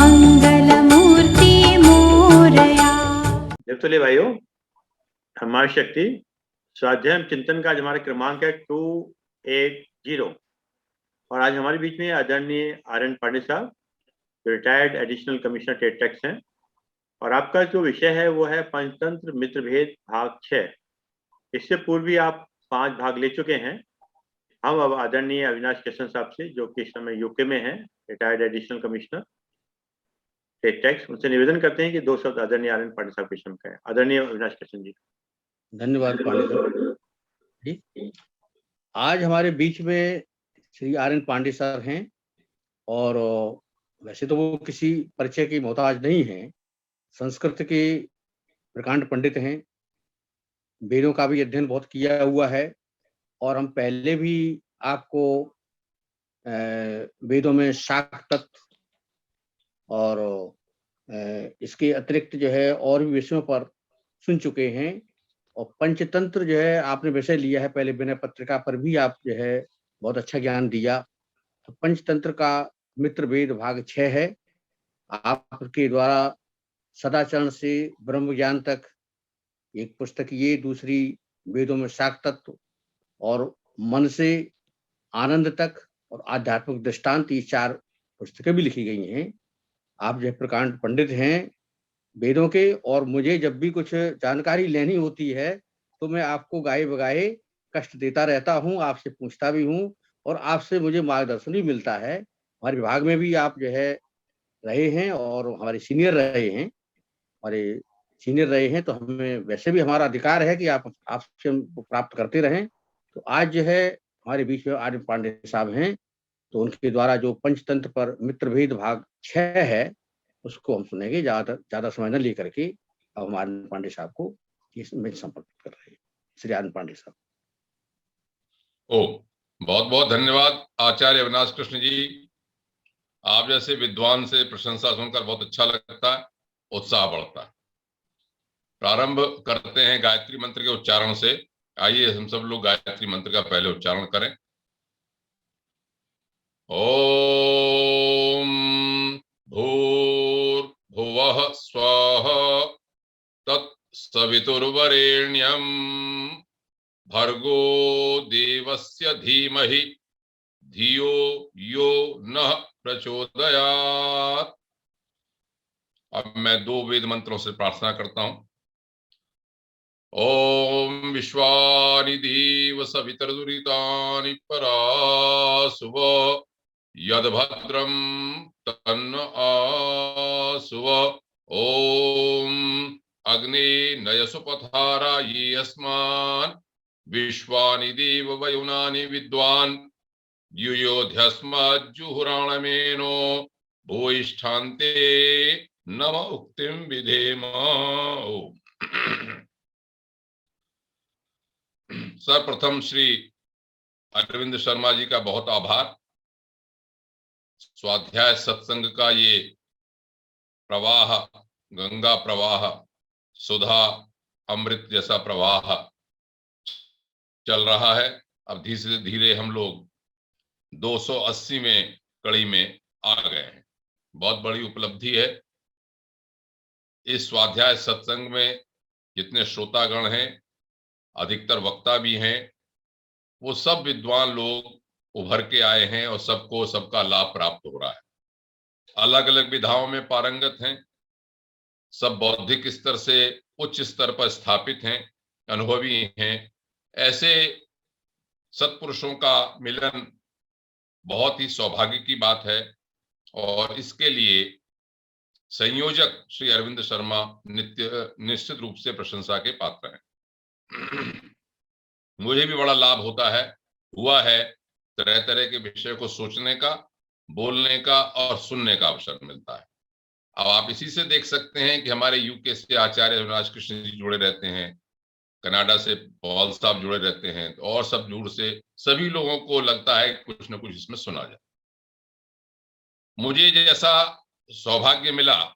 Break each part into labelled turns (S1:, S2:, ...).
S1: मंगलमूर्ति मोरया।
S2: जब चले भाइयों, हमारी शक्ति स्वाध्याय चिंतन का आज हमारा क्रमांक है 280 और आज हमारे बीच में आदरणीय आर.एन. पांडे साहब, रिटायर्ड एडिशनल कमिश्नर टेट टैक्स हैं और आपका जो विषय है वो है पंचतंत्र मित्रभेद भाग 6। इससे पूर्व भी आप 5 भाग ले चुके हैं। हम अब आदरणीय अविनाश किशन साहब से, जो कि इस समय यूके में हैं, रिटायर्ड एडिशनल कमिश्नर टेट टैक्स, उनसे निवेदन करते हैं कि 2 शब्द आदरणीय आर.एन. पांडे साहब के विषय में। आदरणीय अविनाश किशन जी।
S3: धन्यवाद पांडे साहब। आज हमारे बीच में श्री आर.एन. पांडे सर हैं और वैसे तो वो किसी परिचय की मोहताज नहीं हैं। संस्कृत के प्रकांड पंडित हैं, वेदों का भी अध्ययन बहुत किया हुआ है और हम पहले भी आपको वेदों में शाक्त तत्व और इसके अतिरिक्त जो है और भी विषयों पर सुन चुके हैं। और पंचतंत्र जो है आपने विषय लिया है, पहले विनय पत्रिका पर भी आप जो है बहुत अच्छा ज्ञान दिया। तो पंचतंत्र का मित्रभेद भाग 6 है। आपके द्वारा सदाचरण से ब्रह्म ज्ञान तक एक पुस्तक, ये दूसरी वेदों में शाक्त तत्व और मन से आनंद तक और आध्यात्मिक दृष्टांत, ये 4 पुस्तकें भी लिखी गई हैं। आप जो प्रकांड पंडित हैं वेदों के, और मुझे जब भी कुछ जानकारी लेनी होती है तो मैं आपको गाए बगाए कष्ट देता रहता हूँ, आपसे पूछता भी हूँ और आपसे मुझे मार्गदर्शन भी मिलता है। हमारे विभाग में भी आप जो है रहे हैं और हमारे सीनियर रहे हैं, हमारे सीनियर रहे हैं, तो हमें वैसे भी हमारा अधिकार है कि आपसे हम प्राप्त करते रहें। तो आज जो है हमारे बीच में आर.एन. पांडे साहब हैं, तो उनके द्वारा जो पंचतंत्र पर मित्रभेद भाग 6 है उसको हम सुनेंगे। ज्यादा समय न लेकर के अब हम आर.एन. पांडे साहब को इसमें संपर्कित कर रहे हैं। श्री आर.एन. पांडे साहब।
S4: बहुत बहुत धन्यवाद आचार्य अविनाश कृष्ण जी। आप जैसे विद्वान से प्रशंसा सुनकर बहुत अच्छा लगता है, उत्साह बढ़ता है। प्रारंभ करते हैं गायत्री मंत्र के उच्चारण से। आइए हम सब लोग गायत्री मंत्र का पहले उच्चारण करें। ओम भूर्भुवः स्वः तत्सवितुर्वरेण्यं भर्गो देवस्य धीमहि धियो यो नः प्रचोदयात्। अब मैं 2 वेद मंत्रों से प्रार्थना करता हूं। ओम विश्वानि देव सवितर्दुरितानि परासुव यद्भद्रं तन्न आसुव। ओम अग्ने नयसु पथारा ये अस्मान् विश्वानि देव वयुनानि विद्वान् युयोध्यस्मज्जुहुराणमेनो भूयिष्ठान्ते नम उक्तिं विधेम। सर्वप्रथम श्री अरविंद शर्मा जी का बहुत आभार। स्वाध्याय सत्संग का ये प्रवाह, गंगा प्रवाह, सुधा अमृत जैसा प्रवाह चल रहा है। अब धीरे से धीरे हम लोग 280वें कड़ी में आ गए हैं। बहुत बड़ी उपलब्धि है। इस स्वाध्याय सत्संग में जितने श्रोतागण हैं, अधिकतर वक्ता भी हैं, वो सब विद्वान लोग उभर के आए हैं और सबको सबका लाभ प्राप्त हो रहा है। अलग अलग विधाओं में पारंगत हैं, सब बौद्धिक स्तर से उच्च स्तर पर स्थापित हैं, अनुभवी हैं। ऐसे सत्पुरुषों का मिलन बहुत ही सौभाग्य की बात है और इसके लिए संयोजक श्री अरविंद शर्मा निश्चित रूप से प्रशंसा के पात्र हैं। मुझे भी बड़ा लाभ हुआ है। तरह तरह के विषय को सोचने का, बोलने का और सुनने का अवसर मिलता है। अब आप इसी से देख सकते हैं कि हमारे यूके से आचार्य अविनाश कृष्ण जी जुड़े रहते हैं, कनाडा से पॉल साहब जुड़े रहते हैं और सब दूर से सभी लोगों को लगता है कुछ न कुछ इसमें सुना जाए। मुझे जैसा सौभाग्य मिला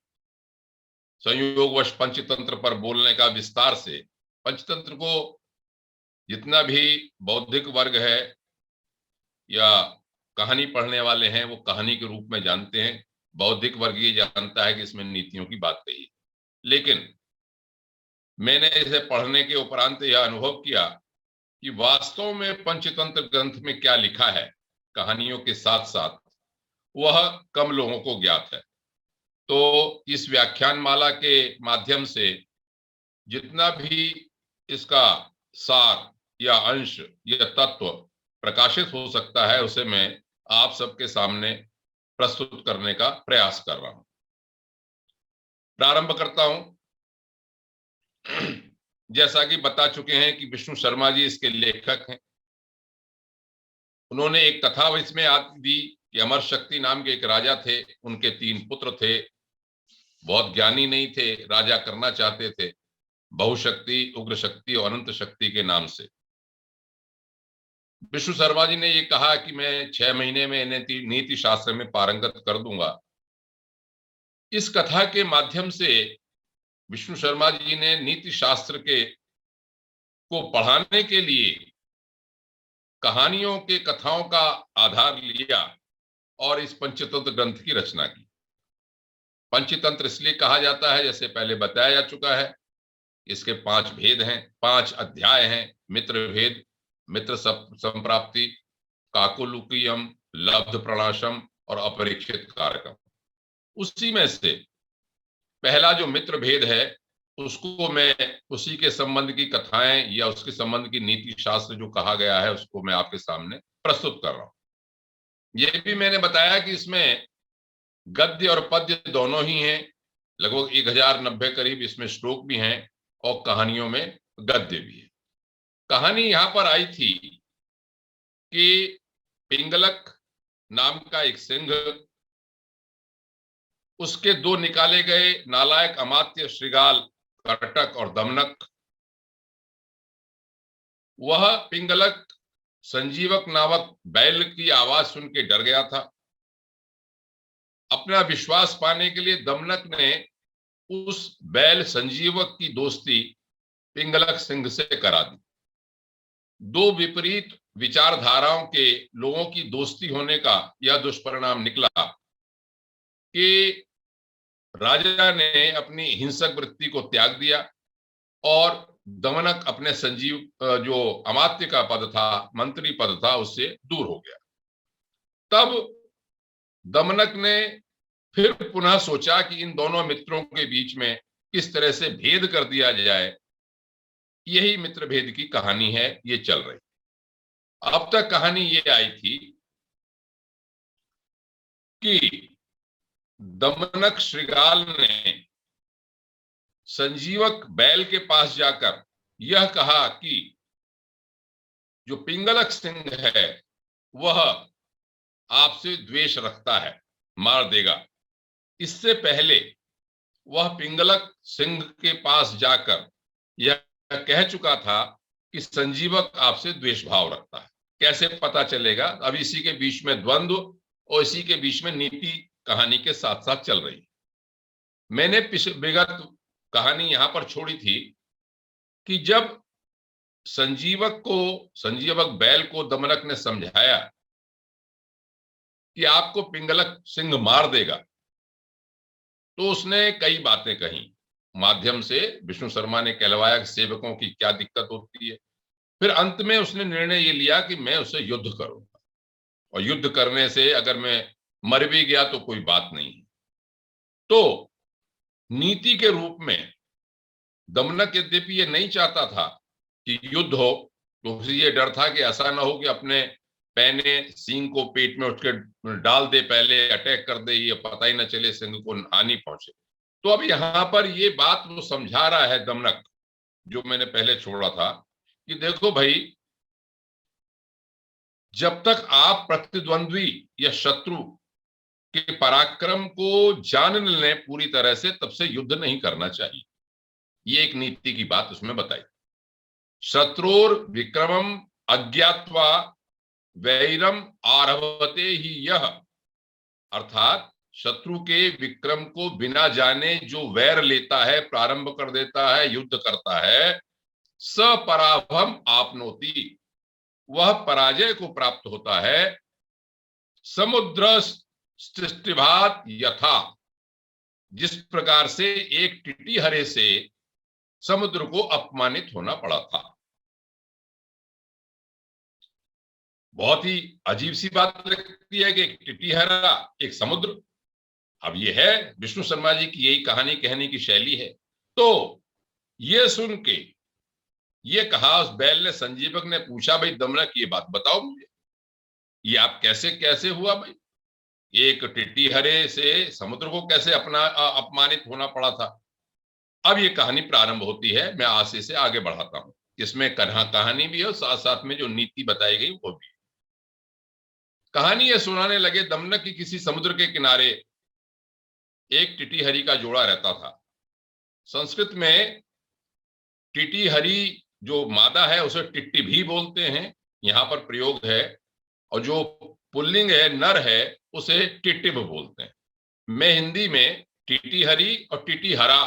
S4: संयोगवश पंचतंत्र पर बोलने का विस्तार से, पंचतंत्र को जितना भी बौद्धिक वर्ग है या कहानी पढ़ने वाले हैं वो कहानी के रूप में जानते हैं। बौद्धिक वर्ग ये जानता है कि इसमें नीतियों की बात कही है, लेकिन मैंने इसे पढ़ने के उपरांत यह अनुभव किया कि वास्तव में पंचतंत्र ग्रंथ में क्या लिखा है कहानियों के साथ साथ, वह कम लोगों को ज्ञात है। तो इस व्याख्यान माला के माध्यम से जितना भी इसका सार या अंश या तत्व प्रकाशित हो सकता है उसे मैं आप सबके सामने प्रस्तुत करने का प्रयास कर रहा हूं। प्रारंभ करता हूं। जैसा कि बता चुके हैं कि विष्णु शर्मा जी इसके लेखक हैं। उन्होंने एक कथा इसमें आदि दी कि अमर शक्ति नाम के एक राजा थे, उनके 3 पुत्र थे, बहुत ज्ञानी नहीं थे, राजा करना चाहते थे बहुशक्ति, उग्र शक्ति और अनंत शक्ति के नाम से। विष्णु शर्मा जी ने ये कहा कि मैं 6 महीने में इन्हें नीति शास्त्र में पारंगत कर दूंगा। इस कथा के माध्यम से विष्णु शर्मा जी ने नीति शास्त्र को पढ़ाने के लिए कहानियों के कथाओं का आधार लिया और इस पंचतंत्र ग्रंथ की रचना की। पंचतंत्र इसलिए कहा जाता है, जैसे पहले बताया जा चुका है, इसके 5 भेद हैं, 5 अध्याय हैं। मित्र भेद, मित्र संप्राप्ति, काकुलुकीयम, लब्ध प्रणाशम और अपरीक्षित कारकम। उसी में से पहला जो मित्र भेद है उसको मैं उसी के संबंध की कथाएं या उसके संबंध की नीति शास्त्र जो कहा गया है उसको मैं आपके सामने प्रस्तुत कर रहा हूं। यह भी मैंने बताया कि इसमें गद्य और पद्य दोनों ही हैं, लगभग 1090 करीब इसमें श्लोक भी हैं और कहानियों में गद्य भी है। कहानी यहां पर आई थी कि पिंगलक नाम का एक सिंह, उसके 2 निकाले गए नालायक अमात्य श्रृगाल, कर्टक और दमनक। वह पिंगलक संजीवक नामक बैल की आवाज सुन के डर गया था। अपना विश्वास पाने के लिए दमनक ने उस बैल संजीवक की दोस्ती पिंगलक सिंह से करा दी। 2 विपरीत विचारधाराओं के लोगों की दोस्ती होने का यह दुष्परिणाम निकला कि राजा ने अपनी हिंसक वृत्ति को त्याग दिया और दमनक अपने संजीव जो अमात्य का पद था, मंत्री पद था, उससे दूर हो गया। तब दमनक ने फिर पुनः सोचा कि इन दोनों मित्रों के बीच में किस तरह से भेद कर दिया जाए। यही मित्र भेद की कहानी है, ये चल रही। अब तक कहानी ये आई थी कि दमनक श्रृगाल ने संजीवक बैल के पास जाकर यह कहा कि जो पिंगलक सिंह है वह आपसे द्वेष रखता है, मार देगा। इससे पहले वह पिंगलक सिंह के पास जाकर यह कह चुका था कि संजीवक आपसे द्वेष भाव रखता है। कैसे पता चलेगा? अब इसी के बीच में द्वंद्व और इसी के बीच में नीति कहानी के साथ साथ चल रही। मैंने विगत कहानी यहां पर छोड़ी थी कि जब संजीवक बैल को दमनक ने समझाया कि आपको पिंगलक सिंह मार देगा, तो उसने कई बातें कही। माध्यम से विष्णु शर्मा ने कहलवाया कि सेवकों की क्या दिक्कत होती है। फिर अंत में उसने निर्णय ये लिया कि मैं उससे युद्ध करूंगा और युद्ध करने से अगर मैं मर भी गया तो कोई बात नहीं है। तो नीति के रूप में दमनक यद्यपि ये नहीं चाहता था कि युद्ध हो, तो उसे ये डर था कि ऐसा ना हो कि अपने पैने सींग को पेट में उठ के डाल दे, पहले अटैक कर दे, ये पता ही ना चले सिंह को हानि पहुंचे। तो अब यहां पर ये बात वो समझा रहा है दमनक, जो मैंने पहले छोड़ा था, कि देखो भाई, जब तक आप प्रतिद्वंद्वी या शत्रु के पराक्रम को जान न लें पूरी तरह से, तब से युद्ध नहीं करना चाहिए। ये एक नीति की बात उसमें बताई। शत्रुर विक्रमम अज्ञात्वा वैरम आरभते ही यह, अर्थात शत्रु के विक्रम को बिना जाने जो वैर लेता है, प्रारंभ कर देता है, युद्ध करता है, सपराभम आपनोति, वह पराजय को प्राप्त होता है। समुद्र सृष्टिभात यथा, जिस प्रकार से एक टिटीहरे से समुद्र को अपमानित होना पड़ा था। बहुत ही अजीब सी बात लगती है कि एक टिटीहरा, एक समुद्र। अब ये है विष्णु शर्मा जी की यही कहानी कहने की शैली है। तो ये सुन के ये कहा, उस बैल ने, संजीवक ने पूछा, भाई दमनक ये बात बताओ मुझे, ये आप कैसे कैसे हुआ भाई? एक टिटीहरे से समुद्र को कैसे अपमानित होना पड़ा था? अब ये कहानी प्रारंभ होती है, मैं आज से आगे बढ़ाता हूं। इसमें कहानी भी है और साथ साथ में जो नीति बताई गई वो भी। कहानी ये सुनाने लगे, दमनक की किसी समुद्र के किनारे एक टिटीहरी का जोड़ा रहता था। संस्कृत में टिटीहरी जो मादा है उसे टिट्टी भी बोलते हैं, यहां पर प्रयोग है। और जो पुल्लिंग है, नर है, उसे टिटिब बोलते हैं। मैं हिंदी में टिटीहरी और टिटीहरा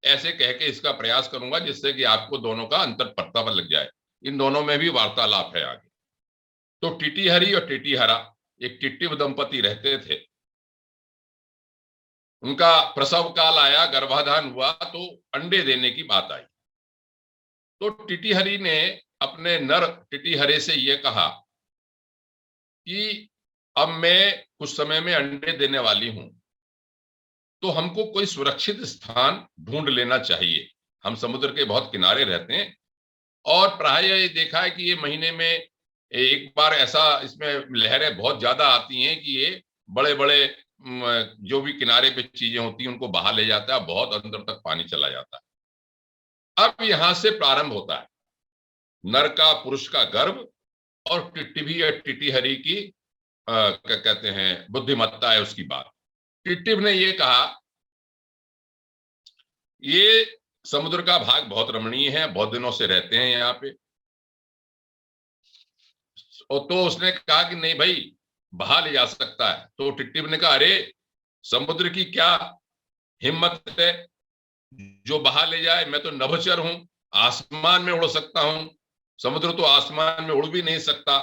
S4: ऐसे कह के इसका प्रयास करूंगा, जिससे कि आपको दोनों का अंतर पता लग जाए। इन दोनों में भी वार्तालाप है आगे। तो टिटीहरी और टिटीहरा एक टिटिब दंपति रहते थे। उनका प्रसव काल आया, गर्भाधान हुआ, तो अंडे देने की बात आई। तो टिटीहरी ने अपने नर टिटीहरे से यह कहा कि अब मैं कुछ समय में अंडे देने वाली हूं, तो हमको कोई सुरक्षित स्थान ढूंढ लेना चाहिए। हम समुद्र के बहुत किनारे रहते हैं और प्राय ये देखा है कि ये महीने में एक बार ऐसा इसमें लहरें बहुत ज्यादा आती हैं कि ये बड़े बड़े जो भी किनारे पे चीजें होती हैं उनको बहा ले जाता है, बहुत अंदर तक पानी चला जाता है। अब यहां से प्रारंभ होता है नर का, पुरुष का गर्भ और टिटिभी या टिटीहरी की क्या कहते हैं, बुद्धिमत्ता है उसकी बात। टिटिभ ने ये कहा, ये समुद्र का भाग बहुत रमणीय है, बहुत दिनों से रहते हैं यहाँ पे। तो उसने कहा कि नहीं भाई, बहा ले जा सकता है। तो टिटिभ ने कहा, अरे समुद्र की क्या हिम्मत है जो बहा ले जाए? मैं तो नभचर हूं, आसमान में उड़ सकता हूं, समुद्र तो आसमान में उड़ भी नहीं सकता,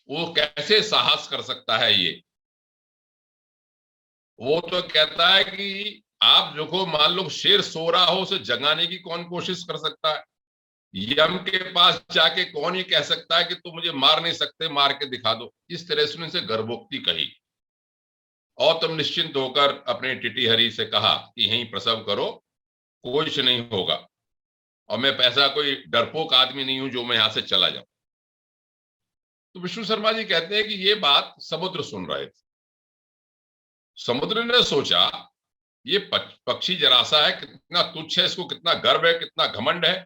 S4: वो कैसे साहस कर सकता है? ये वो तो कहता है कि आप देखो, मान लो शेर सो रहा हो, उसे जगाने की कौन कोशिश कर सकता है? यम के पास जाके कौन ये कह सकता है कि तुम मुझे मार नहीं सकते, मार के दिखा दो? इस तरह से उनसे गर्भोक्ति कही और तुम निश्चिंत होकर अपने टिटीहरी से कहा कि यहीं प्रसव करो, कुछ नहीं होगा, और मैं पैसा कोई डरपोक आदमी नहीं हूं जो मैं यहां से चला जाऊं। तो विष्णु शर्मा जी कहते हैं कि ये बात समुद्र सुन रहे थे। समुद्र ने सोचा, ये पक्षी जरासा है, कितना तुच्छ है, इसको कितना गर्व है, कितना घमंड है।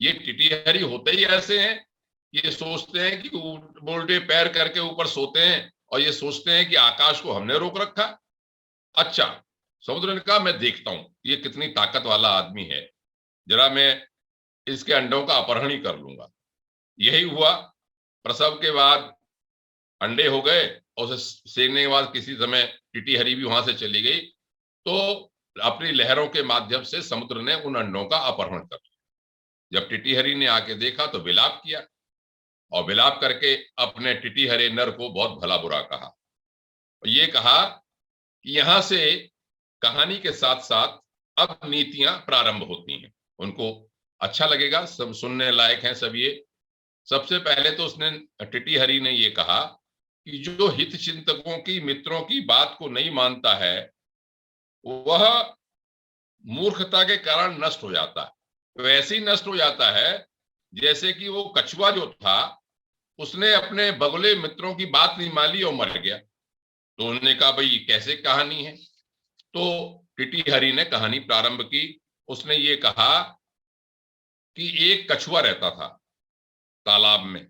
S4: ये टिटीहरी होते ही ऐसे हैं, ये सोचते हैं कि उल्टे पैर करके ऊपर सोते हैं और ये सोचते हैं कि आकाश को हमने रोक रखा। अच्छा, समुद्र ने कहा, मैं देखता हूं ये कितनी ताकत वाला आदमी है, जरा मैं इसके अंडों का अपहरण ही कर लूंगा। यही हुआ। प्रसव के बाद अंडे हो गए और उसे सेकने के बाद किसी समय टिटीहरी भी वहां से चली गई। तो अपनी लहरों के माध्यम से समुद्र ने उन अंडों का अपहरण कर लिया। जब टिटीहरी ने आके देखा तो विलाप किया और विलाप करके अपने टिटीहरे नर को बहुत भला बुरा कहा। ये कहा कि यहां से कहानी के साथ साथ अब नीतियां प्रारंभ होती हैं, उनको अच्छा लगेगा, सब सुनने लायक हैं सब ये। सबसे पहले तो उसने, टिटीहरी ने ये कहा कि जो हित चिंतकों की, मित्रों की बात को नहीं मानता है, वह मूर्खता के कारण नष्ट हो जाता है। वैसे ही नष्ट हो जाता है जैसे कि वो कछुआ जो था, उसने अपने बगुले मित्रों की बात नहीं मानी और मर गया। तो उन्होंने कहा, भाई ये कैसे कहानी है? तो टिटीहरी ने कहानी प्रारंभ की। उसने ये कहा कि एक कछुआ रहता था तालाब में,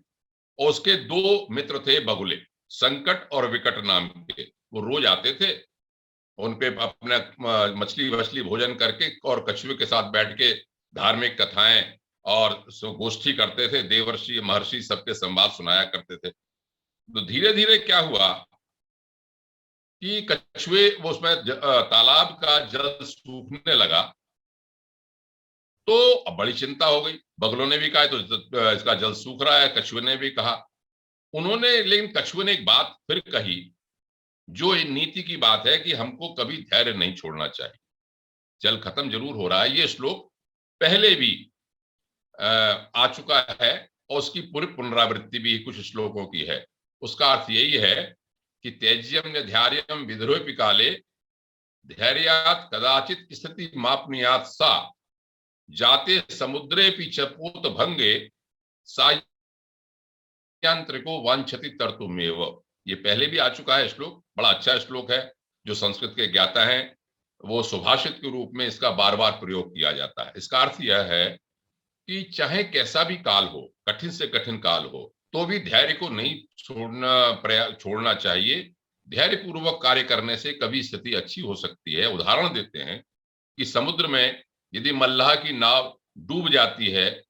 S4: और उसके दो मित्र थे बगुले, संकट और विकट नाम के। वो रोज आते थे, उन पे अपना मछली वछली भोजन करके और कछुए के साथ बैठ के धार्मिक कथाएं और गोष्ठी करते थे। देवर्षि महर्षि सबके संवाद सुनाया करते थे। तो धीरे धीरे क्या हुआ कि कछुए, वो उसमें तालाब का जल सूखने लगा, तो अब बड़ी चिंता हो गई। बगलों ने भी कहा तो इसका जल सूख रहा है, कछुए ने भी कहा। उन्होंने, लेकिन कछुए ने एक बात फिर कही जो इन नीति की बात है कि हमको कभी धैर्य नहीं छोड़ना चाहिए। जल खत्म जरूर हो रहा है, ये श्लोक पहले भी आ चुका है और उसकी पूरी पुनरावृत्ति भी कुछ श्लोकों की है। उसका अर्थ यही है कि त्याज्यम या धैर्यम विद्रोही काले धैर्यात कदाचित स्थिति मापनीयात सा जाते समुद्रे चपूत भंगे सायंत्रिको वांछति तर्तुमेव। ये पहले भी आ चुका है श्लोक, बड़ा अच्छा श्लोक है। जो संस्कृत के ज्ञाता हैं वो सुभाषित के रूप में इसका बार बार प्रयोग किया जाता है। इसका अर्थ यह है कि चाहे कैसा भी काल हो, कठिन से कठिन काल हो, तो भी धैर्य को नहीं छोड़ना चाहिए। धैर्य पूर्वक कार्य करने से कभी स्थिति अच्छी हो सकती है। उदाहरण देते हैं कि समुद्र में यदि मल्लाह की नाव डूब जाती है,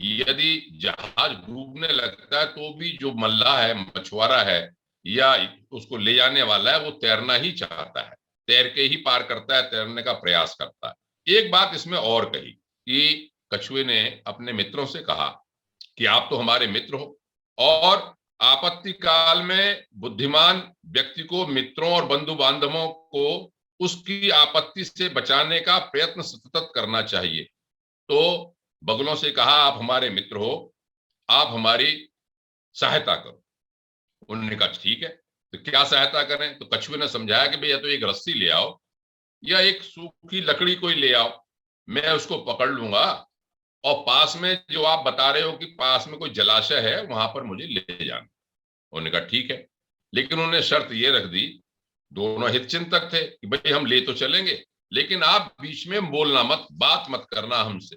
S4: यदि जहाज डूबने लगता है, तो भी जो मल्लाह है, मछुआरा है या उसको ले जाने वाला है, वो तैरना ही चाहता है, तैर के ही पार करता है, तैरने का प्रयास करता है। एक बात इसमें और कही कि कछुए ने अपने मित्रों से कहा कि आप तो हमारे मित्र हो और आपत्ति काल में बुद्धिमान व्यक्ति को, मित्रों और बंधु बांधवों को उसकी आपत्ति से बचाने का प्रयत्न सतत करना चाहिए। तो बगुलों से कहा, आप हमारे मित्र हो, आप हमारी सहायता करो। उन्होंने कहा ठीक है, तो क्या सहायता करें? तो कछुए ने समझाया कि भैया तो एक रस्सी ले आओ या एक सूखी लकड़ी कोई ले आओ, मैं उसको पकड़ लूंगा और पास में जो आप बता रहे हो कि पास में कोई जलाशय है, वहां पर मुझे ले जाना। उन्होंने कहा ठीक है, लेकिन उन्होंने शर्त ये रख दी, दोनों हितचिंतक थे कि भाई हम ले तो चलेंगे, लेकिन आप बीच में बोलना मत, बात मत करना हमसे।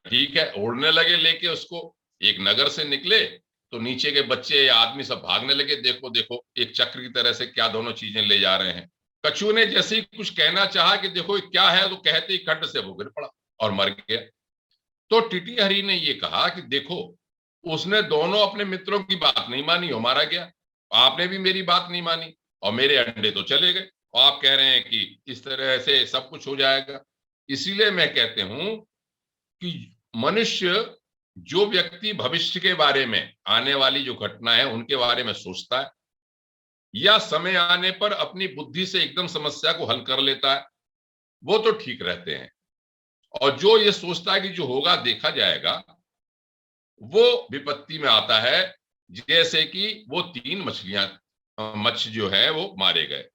S4: ठीक है, उड़ने लगे लेके उसको। एक नगर से निकले तो नीचे के बच्चे या आदमी सब भागने लगे, देखो देखो एक चक्र की तरह से क्या दोनों चीजें ले जा रहे हैं। कछुए ने जैसे ही कुछ कहना चाहा कि देखो क्या है, तो कहते ही खड्ड से वो गिर पड़ा और मर गया। तो टिटिहरी ने ये कहा कि देखो, उसने दोनों अपने मित्रों की बात नहीं मानी और मारा गया, आपने भी मेरी बात नहीं मानी और मेरे अंडे तो चले गए, और आप कह रहे हैं कि इस तरह से सब कुछ हो जाएगा। इसीलिए मैं कहते हूं कि मनुष्य, जो व्यक्ति भविष्य के बारे में, आने वाली जो घटना है उनके बारे में सोचता है या समय आने पर अपनी बुद्धि से एकदम समस्या को हल कर लेता है, वो तो ठीक रहते हैं। और जो ये सोचता है कि जो होगा देखा जाएगा, वो विपत्ति में आता है। जैसे कि वो 3 मत्स्य जो है वो मारे गए,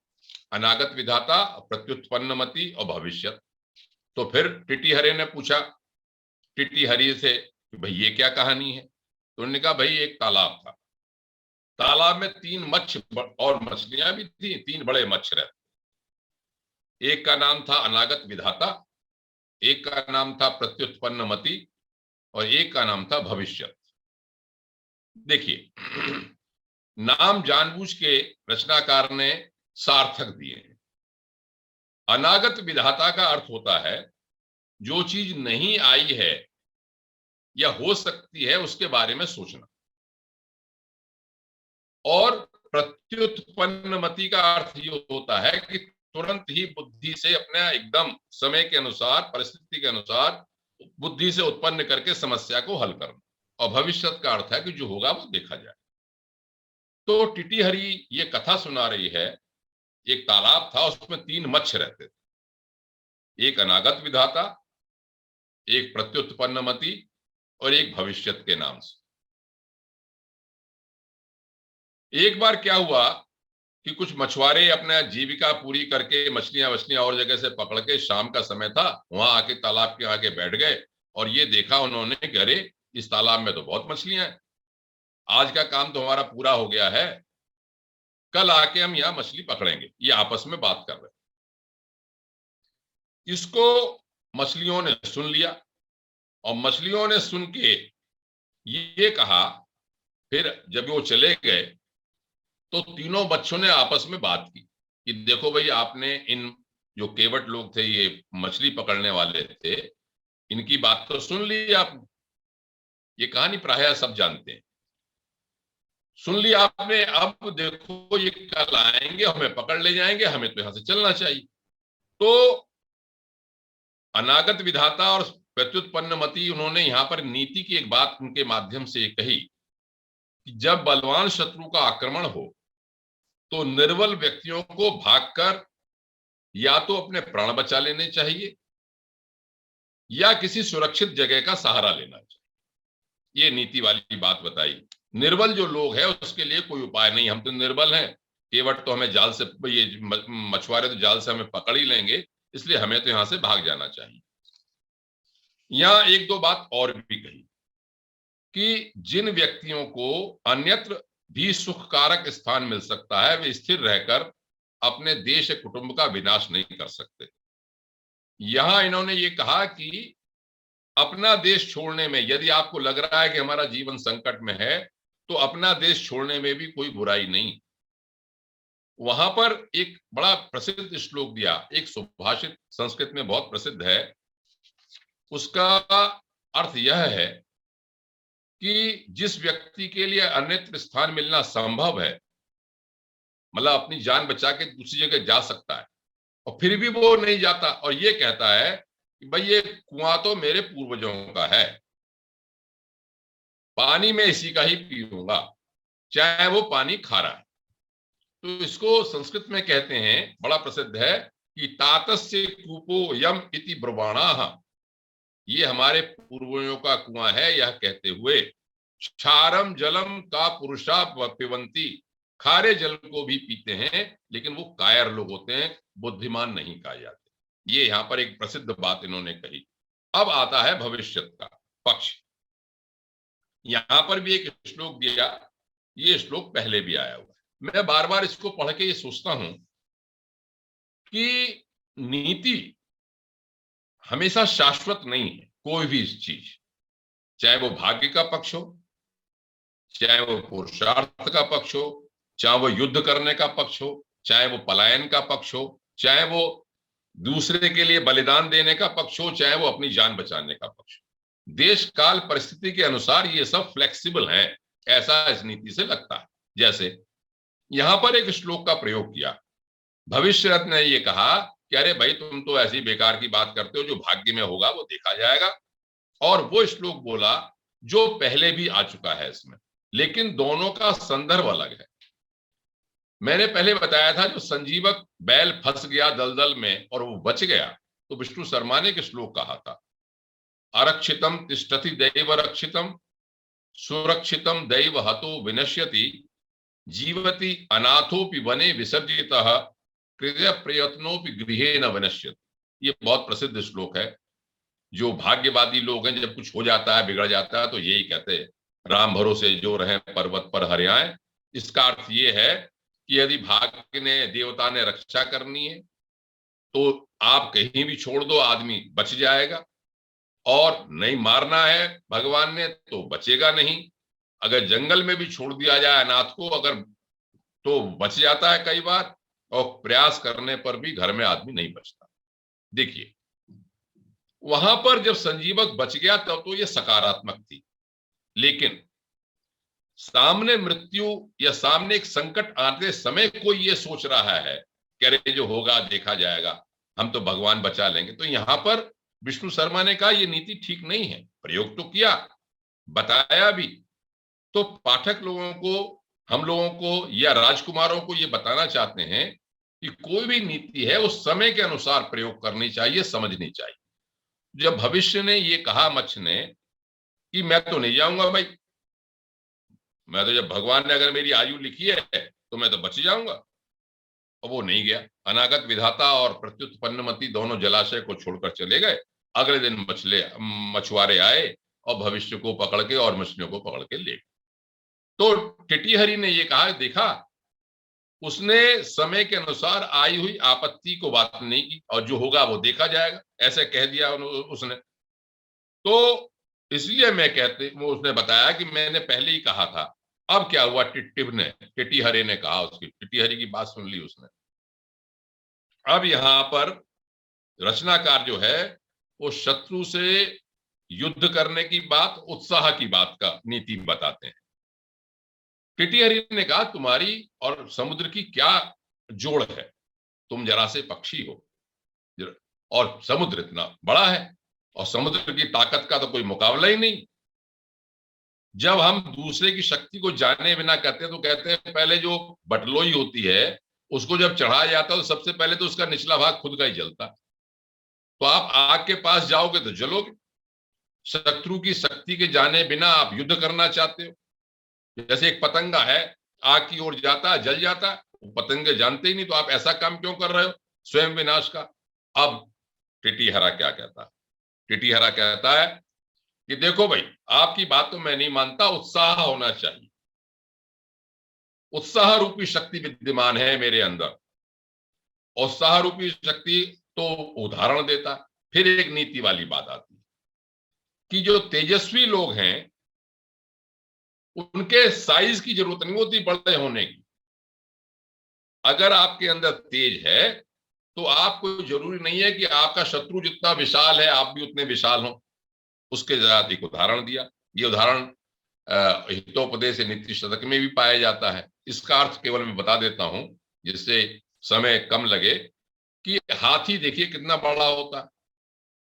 S4: अनागत विधाता, प्रत्युत्पन्नमति और भविष्यत। तो फिर टिटिहरी ने पूछा टिटिहरी से कि भाई ये क्या कहानी है? तो उन्होंने कहा भाई एक तालाब था, तालाब में 3 मत्स्य और मछलियां भी थी, 3 बड़े मत्स्य रहते। एक का नाम था अनागत विधाता, एक का नाम था प्रत्युत्पन्नमति और एक का नाम था भविष्यत। देखिए, नाम जानबूझ के रचनाकार ने सार्थक दिए हैं। अनागत विधाता का अर्थ होता है जो चीज नहीं आई है या हो सकती है उसके बारे में सोचना, और प्रत्युत्पन्नमति का अर्थ ये होता है कि तुरंत ही बुद्धि से अपने एकदम समय के अनुसार, परिस्थिति के अनुसार बुद्धि से उत्पन्न करके समस्या को हल करना। और भविष्यत का अर्थ है कि जो होगा वो देखा जाए। तो टिटिहरी ये कथा सुना रही है, एक तालाब था, उसमें 3 मत्स्य रहते थे, एक अनागत विधाता, एक प्रत्युत्पन्नमति और एक भविष्यत के नाम से। एक बार क्या हुआ कि कुछ मछुआरे अपना जीविका पूरी करके मछलियां और जगह से पकड़ के, शाम का समय था, वहां आके तालाब के आगे बैठ गए और ये देखा उन्होंने कि अरे इस तालाब में तो बहुत मछलियां हैं, आज का काम तो हमारा पूरा हो गया है, कल आके हम यहाँ मछली पकड़ेंगे। ये आपस में बात कर रहे। इसको मछलियों ने सुन लिया और मछलियों ने सुन के ये कहा, फिर जब वो चले गए तो तीनों बच्चों ने आपस में बात की कि देखो भाई, आपने इन जो केवट लोग थे, ये मछली पकड़ने वाले थे, इनकी बात तो सुन ली आपने, ये कहानी प्रायः सब जानते हैं, सुन लिया आपने, अब देखो ये कल आएंगे, हमें पकड़ ले जाएंगे, हमें तो यहां से चलना चाहिए। तो अनागत विधाता और प्रत्युत्पन्नमति, उन्होंने यहां पर नीति की एक बात उनके माध्यम से कही कि जब बलवान शत्रु का आक्रमण हो तो निर्बल व्यक्तियों को भागकर या तो अपने प्राण बचा लेने चाहिए या किसी सुरक्षित जगह का सहारा लेना चाहिए। ये नीति वाली बात बताई। निर्बल जो लोग हैं उसके लिए कोई उपाय नहीं, हम तो निर्बल हैं, केवट तो हमें जाल से, ये मछुआरे तो जाल से हमें पकड़ ही लेंगे, इसलिए हमें तो यहां से भाग जाना चाहिए। यहां एक दो बात और भी कही कि जिन व्यक्तियों को अन्यत्र भी सुखकारक स्थान मिल सकता है वे स्थिर रहकर अपने देश कुटुंब का विनाश नहीं कर सकते। यहां इन्होंने ये कहा कि अपना देश छोड़ने में, यदि आपको लग रहा है कि हमारा जीवन संकट में है, तो अपना देश छोड़ने में भी कोई बुराई नहीं। वहां पर एक बड़ा प्रसिद्ध श्लोक दिया, एक सुभाषित संस्कृत में बहुत प्रसिद्ध है। उसका अर्थ यह है कि जिस व्यक्ति के लिए अन्यत्र स्थान मिलना संभव है, मतलब अपनी जान बचा के दूसरी जगह जा सकता है, और फिर भी वो नहीं जाता और ये कहता है कि भाई ये कुआं तो मेरे पूर्वजों का है, पानी मैं इसी का ही पीऊंगा, चाहे वो पानी खारा है। तो इसको संस्कृत में कहते हैं, बड़ा प्रसिद्ध है कि तातस्य कूपो यम इति ब्रवाणाः, ये हमारे पूर्वजों का कुआं है, यह कहते हुए क्षारम जलम का पुरुषा पिबंती, खारे जल को भी पीते हैं, लेकिन वो कायर लोग होते हैं, बुद्धिमान नहीं कहा जाते। ये यहां पर एक प्रसिद्ध बात इन्होंने कही। अब आता है भविष्य का पक्ष। यहां पर भी एक श्लोक दिया, ये श्लोक पहले भी आया हुआ है। मैं बार बार इसको पढ़ के ये सोचता हूं कि नीति हमेशा शाश्वत नहीं है। कोई भी चीज, चाहे वो भाग्य का पक्ष हो, चाहे वो पुरुषार्थ का पक्ष हो, चाहे वो युद्ध करने का पक्ष हो, चाहे वो पलायन का पक्ष हो, चाहे वो दूसरे के लिए बलिदान देने का पक्ष हो, चाहे वो अपनी जान बचाने का पक्ष हो, देश काल परिस्थिति के अनुसार ये सब फ्लेक्सिबल हैं, ऐसा इस नीति से लगता है। जैसे यहां पर एक श्लोक का प्रयोग किया, भविष्य रत्न ने ये कहा कि अरे भाई तुम तो ऐसी बेकार की बात करते हो, जो भाग्य में होगा वो देखा जाएगा। और वो श्लोक बोला जो पहले भी आ चुका है इसमें, लेकिन दोनों का संदर्भ अलग है। मैंने पहले बताया था जो संजीवक बैल फंस गया दलदल में और वो बच गया, तो विष्णु शर्मा ने एक श्लोक कहा था, अरक्षितम तिष्ठति दैव रक्षितम सुरक्षितम दैव हतो विनश्यति जीवति अनाथोपि वने विसर्जितः कृत्य प्रयत्नोपि गृहे न विनश्यति। ये बहुत प्रसिद्ध श्लोक है। जो भाग्यवादी लोग हैं, जब कुछ हो जाता है, बिगड़ जाता है, तो यही कहते हैं, राम भरोसे जो रहे पर्वत पर हरियाएं। इसका अर्थ ये है कि यदि भाग्य ने, देवता ने रक्षा करनी है तो आप कहीं भी छोड़ दो, आदमी बच जाएगा, और नहीं मारना है भगवान ने तो बचेगा नहीं। अगर जंगल में भी छोड़ दिया जाए अनाथ को, अगर, तो बच जाता है कई बार, और प्रयास करने पर भी घर में आदमी नहीं बचता। देखिए वहां पर जब संजीवक बच गया तब तो ये सकारात्मक थी, लेकिन सामने मृत्यु या सामने एक संकट आते समय कोई ये सोच रहा है कि अरे जो होगा देखा जाएगा, हम तो भगवान बचा लेंगे, तो यहां पर विष्णु शर्मा ने कहा ये नीति ठीक नहीं है। प्रयोग तो किया, बताया भी, तो पाठक लोगों को, हम लोगों को या राजकुमारों को ये बताना चाहते हैं कि कोई भी नीति है उस समय के अनुसार प्रयोग करनी चाहिए, समझनी चाहिए। जब भविष्य ने ये कहा मच्छ ने कि मैं तो नहीं जाऊंगा भाई, मैं तो, जब भगवान ने अगर मेरी आयु लिखी है तो मैं तो बच जाऊंगा, और वो नहीं गया। अनागत विधाता और प्रत्युत्पन्नमति दोनों जलाशय को छोड़कर चले गए। अगले दिन मछुआरे आए और भविष्य को पकड़ के और मछलियों को पकड़ के ले गए। तो टिटिहरी ने ये कहा, देखा उसने समय के अनुसार आई हुई आपत्ति को बात नहीं की, और जो होगा वो देखा जाएगा, ऐसे कह दिया उसने। तो इसलिए उसने बताया कि मैंने पहले ही कहा था। अब क्या हुआ, टिटिहरी ने कहा, उसकी टिटिहरी की बात सुन ली उसने। अब यहां पर रचनाकार जो है वो शत्रु से युद्ध करने की बात, उत्साह की बात का नीति बताते हैं। टिटिहरी ने कहा तुम्हारी और समुद्र की क्या जोड़ है, तुम जरा से पक्षी हो, और समुद्र इतना बड़ा है, और समुद्र की ताकत का तो कोई मुकाबला ही नहीं। जब हम दूसरे की शक्ति को जाने बिना कहते हैं तो कहते हैं पहले जो बटलोई होती है उसको जब चढ़ाया जाता है तो सबसे पहले तो उसका निचला भाग खुद का ही जलता। तो आप आग के पास जाओगे तो जलोगे। शत्रु की शक्ति के जाने बिना आप युद्ध करना चाहते हो। जैसे एक पतंगा है, आग की ओर जाता है, जल जाता है, पतंगे जानते ही नहीं, तो आप ऐसा काम क्यों कर रहे हो स्वयं विनाश का। अब टिटिहरा क्या कहता है? टिटिहरा कहता है कि देखो भाई, आपकी बात तो मैं नहीं मानता, उत्साह होना चाहिए। उत्साह रूपी शक्ति विद्यमान है मेरे अंदर। उत्साह रूपी शक्ति तो उदाहरण देता। फिर एक नीति वाली बात आती है कि जो तेजस्वी लोग हैं उनके साइज की जरूरत नहीं होती बड़े होने की। अगर आपके अंदर तेज है तो आपको जरूरी नहीं है कि आपका शत्रु जितना विशाल है आप भी उतने विशाल हो। उसके साथ एक उदाहरण दिया। ये उदाहरण हितोपदेश नीति शतक में भी पाया जाता है। इसका अर्थ केवल मैं बता देता हूं जिससे समय कम लगे कि हाथी देखिए कितना बड़ा होता है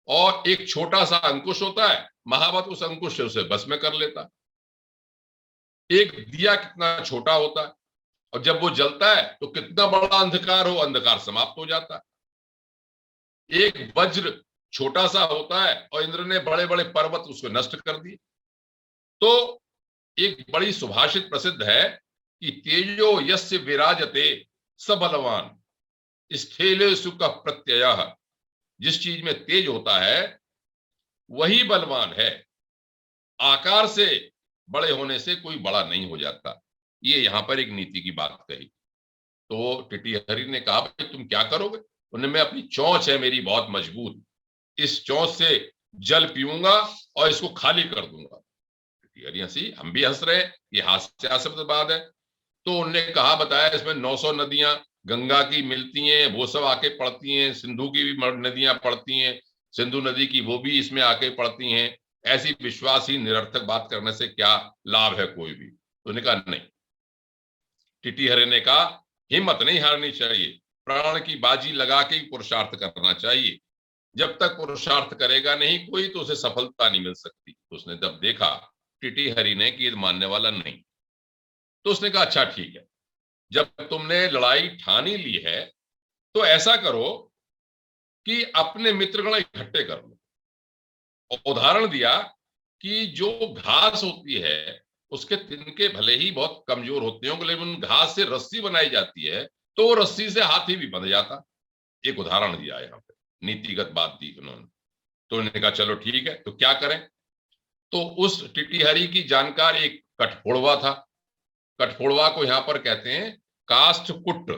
S4: और एक छोटा सा अंकुश होता है, महावत उस अंकुश से उसे बस में कर लेता। एक दिया कितना छोटा होता है और जब वो जलता है तो कितना बड़ा अंधकार हो, अंधकार समाप्त हो जाता है। एक वज्र छोटा सा होता है और इंद्र ने बड़े बड़े पर्वत उसको नष्ट कर दिए। तो एक बड़ी सुभाषित प्रसिद्ध है कि तेजो यस्य विराजते स बलवान स्थेले सुख प्रत्यय। जिस चीज में तेज होता है वही बलवान है। आकार से बड़े होने से कोई बड़ा नहीं हो जाता। ये यहां पर एक नीति की बात कही। तो टिटिहरी ने कहा भाई तुम क्या करोगे? उन्हें अपनी चोंच है मेरी बहुत मजबूत, इस चोंच से जल पीऊंगा और इसको खाली कर दूंगा। टिटिहरी हंसी, हम भी हंस रहे, ये हास्यास्पद बात है। तो उन्होंने कहा बताया इसमें 900 नदियां गंगा की मिलती हैं, वो सब आके पड़ती हैं, सिंधु की भी नदियां पड़ती हैं, सिंधु नदी की वो भी इसमें आके पड़ती हैं। ऐसी विश्वासहीन निरर्थक बात करने से क्या लाभ है कोई भी? तो उन्होंने कहा नहीं। टिटिहरे ने कहा हिम्मत नहीं हारनी चाहिए, प्राण की बाजी लगा के ही पुरुषार्थ करना चाहिए। जब तक पुरुषार्थ करेगा नहीं कोई तो उसे सफलता नहीं मिल सकती। तो उसने जब देखा टिटिहरी ने कि ये मानने वाला नहीं, तो उसने कहा अच्छा ठीक है, जब तुमने लड़ाई ठानी ली है तो ऐसा करो कि अपने मित्रगण इकट्ठे कर लो। उदाहरण दिया कि जो घास होती है उसके तिनके भले ही बहुत कमजोर होते हैं लेकिन उन घास से रस्सी बनाई जाती है तो रस्सी से हाथी भी बंध जाता। एक उदाहरण दिया यहाँ पे, नीतिगत बात दी उन्होंने। तो उन्होंने कहा चलो ठीक है, तो क्या करें? तो उस टिटिहरी की जानकार एक कठफोड़वा था। कठफोड़वा को यहाँ पर कहते हैं काष्ठ कुट,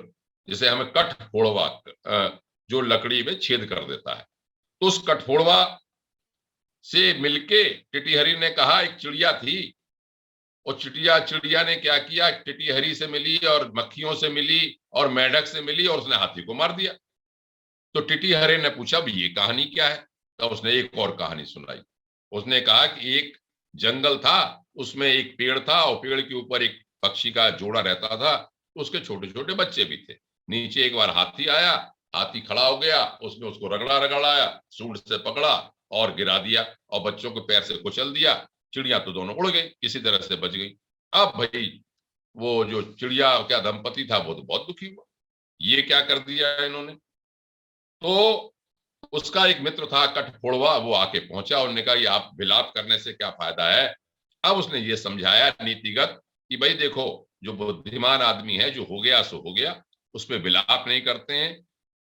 S4: जिसे हमें कठफोड़वा जो लकड़ी में छेद कर देता है। तो उस कठफोड़वा से मिलके टिटिहरी ने कहा एक चिड़िया थी और चिड़िया ने क्या किया, टिटिहरी से मिली और मक्खियों से मिली और मेढक से मिली और उसने हाथी को मार दिया। तो टिटिहरी ने पूछा भी ये कहानी क्या है? तो उसने एक और कहानी सुनाई। उसने कहा कि एक जंगल था, उसमें एक पेड़ था और पेड़ के ऊपर एक पक्षी का जोड़ा रहता था, उसके छोटे छोटे बच्चे भी थे। नीचे एक बार हाथी आया, हाथी खड़ा हो गया, उसने उसको रगड़ाया, सूंड से पकड़ा और गिरा दिया और बच्चों को पैर से कुचल दिया। चिड़िया तो दोनों उड़ गई, किसी तरह से बच गई। अब भाई वो जो चिड़िया क्या दंपति था वो तो बहुत दुखी हुआ, ये क्या कर दिया इन्होंने। तो उसका एक मित्र था कठफोड़वा, वो आके पहुंचा, उन्होंने कहा ये आप विलाप करने से क्या फायदा है। अब उसने ये समझाया नीतिगत कि भाई देखो जो बुद्धिमान आदमी है, जो हो गया सो हो गया, उसमें विलाप नहीं करते हैं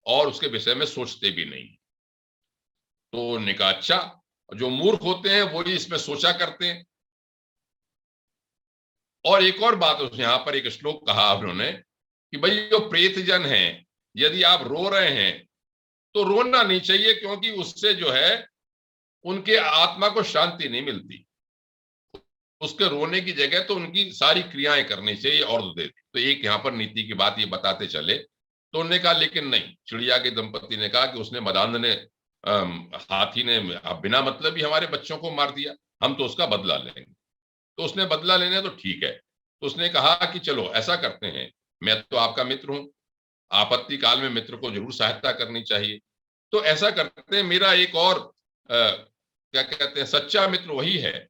S4: और उसके विषय में सोचते भी नहीं। तो उन्होंने कहा अच्छा, जो मूर्ख होते हैं वो ही इसमें सोचा करते हैं। और एक और बात उसने यहां पर एक श्लोक कहा उन्होंने कि भाई जो प्रेत जन है, यदि आप रो रहे हैं तो रोना नहीं चाहिए, क्योंकि उससे जो है उनके आत्मा को शांति नहीं मिलती। उसके रोने की जगह तो उनकी सारी क्रियाएं करनी चाहिए और देती। तो एक यहाँ पर नीति की बात ये बताते चले। तो उन्होंने कहा लेकिन नहीं, चिड़िया के दंपति ने कहा कि उसने मदांध ने हाथी ने बिना मतलब ही हमारे बच्चों को मार दिया, हम तो उसका बदला लेंगे। तो उसने बदला लेने तो ठीक है। तो उसने कहा कि चलो ऐसा करते हैं, मैं तो आपका मित्र हूं, आपत्ति काल में मित्र को जरूर सहायता करनी चाहिए। तो ऐसा करते हैं, मेरा एक और क्या कहते हैं सच्चा मित्र वही है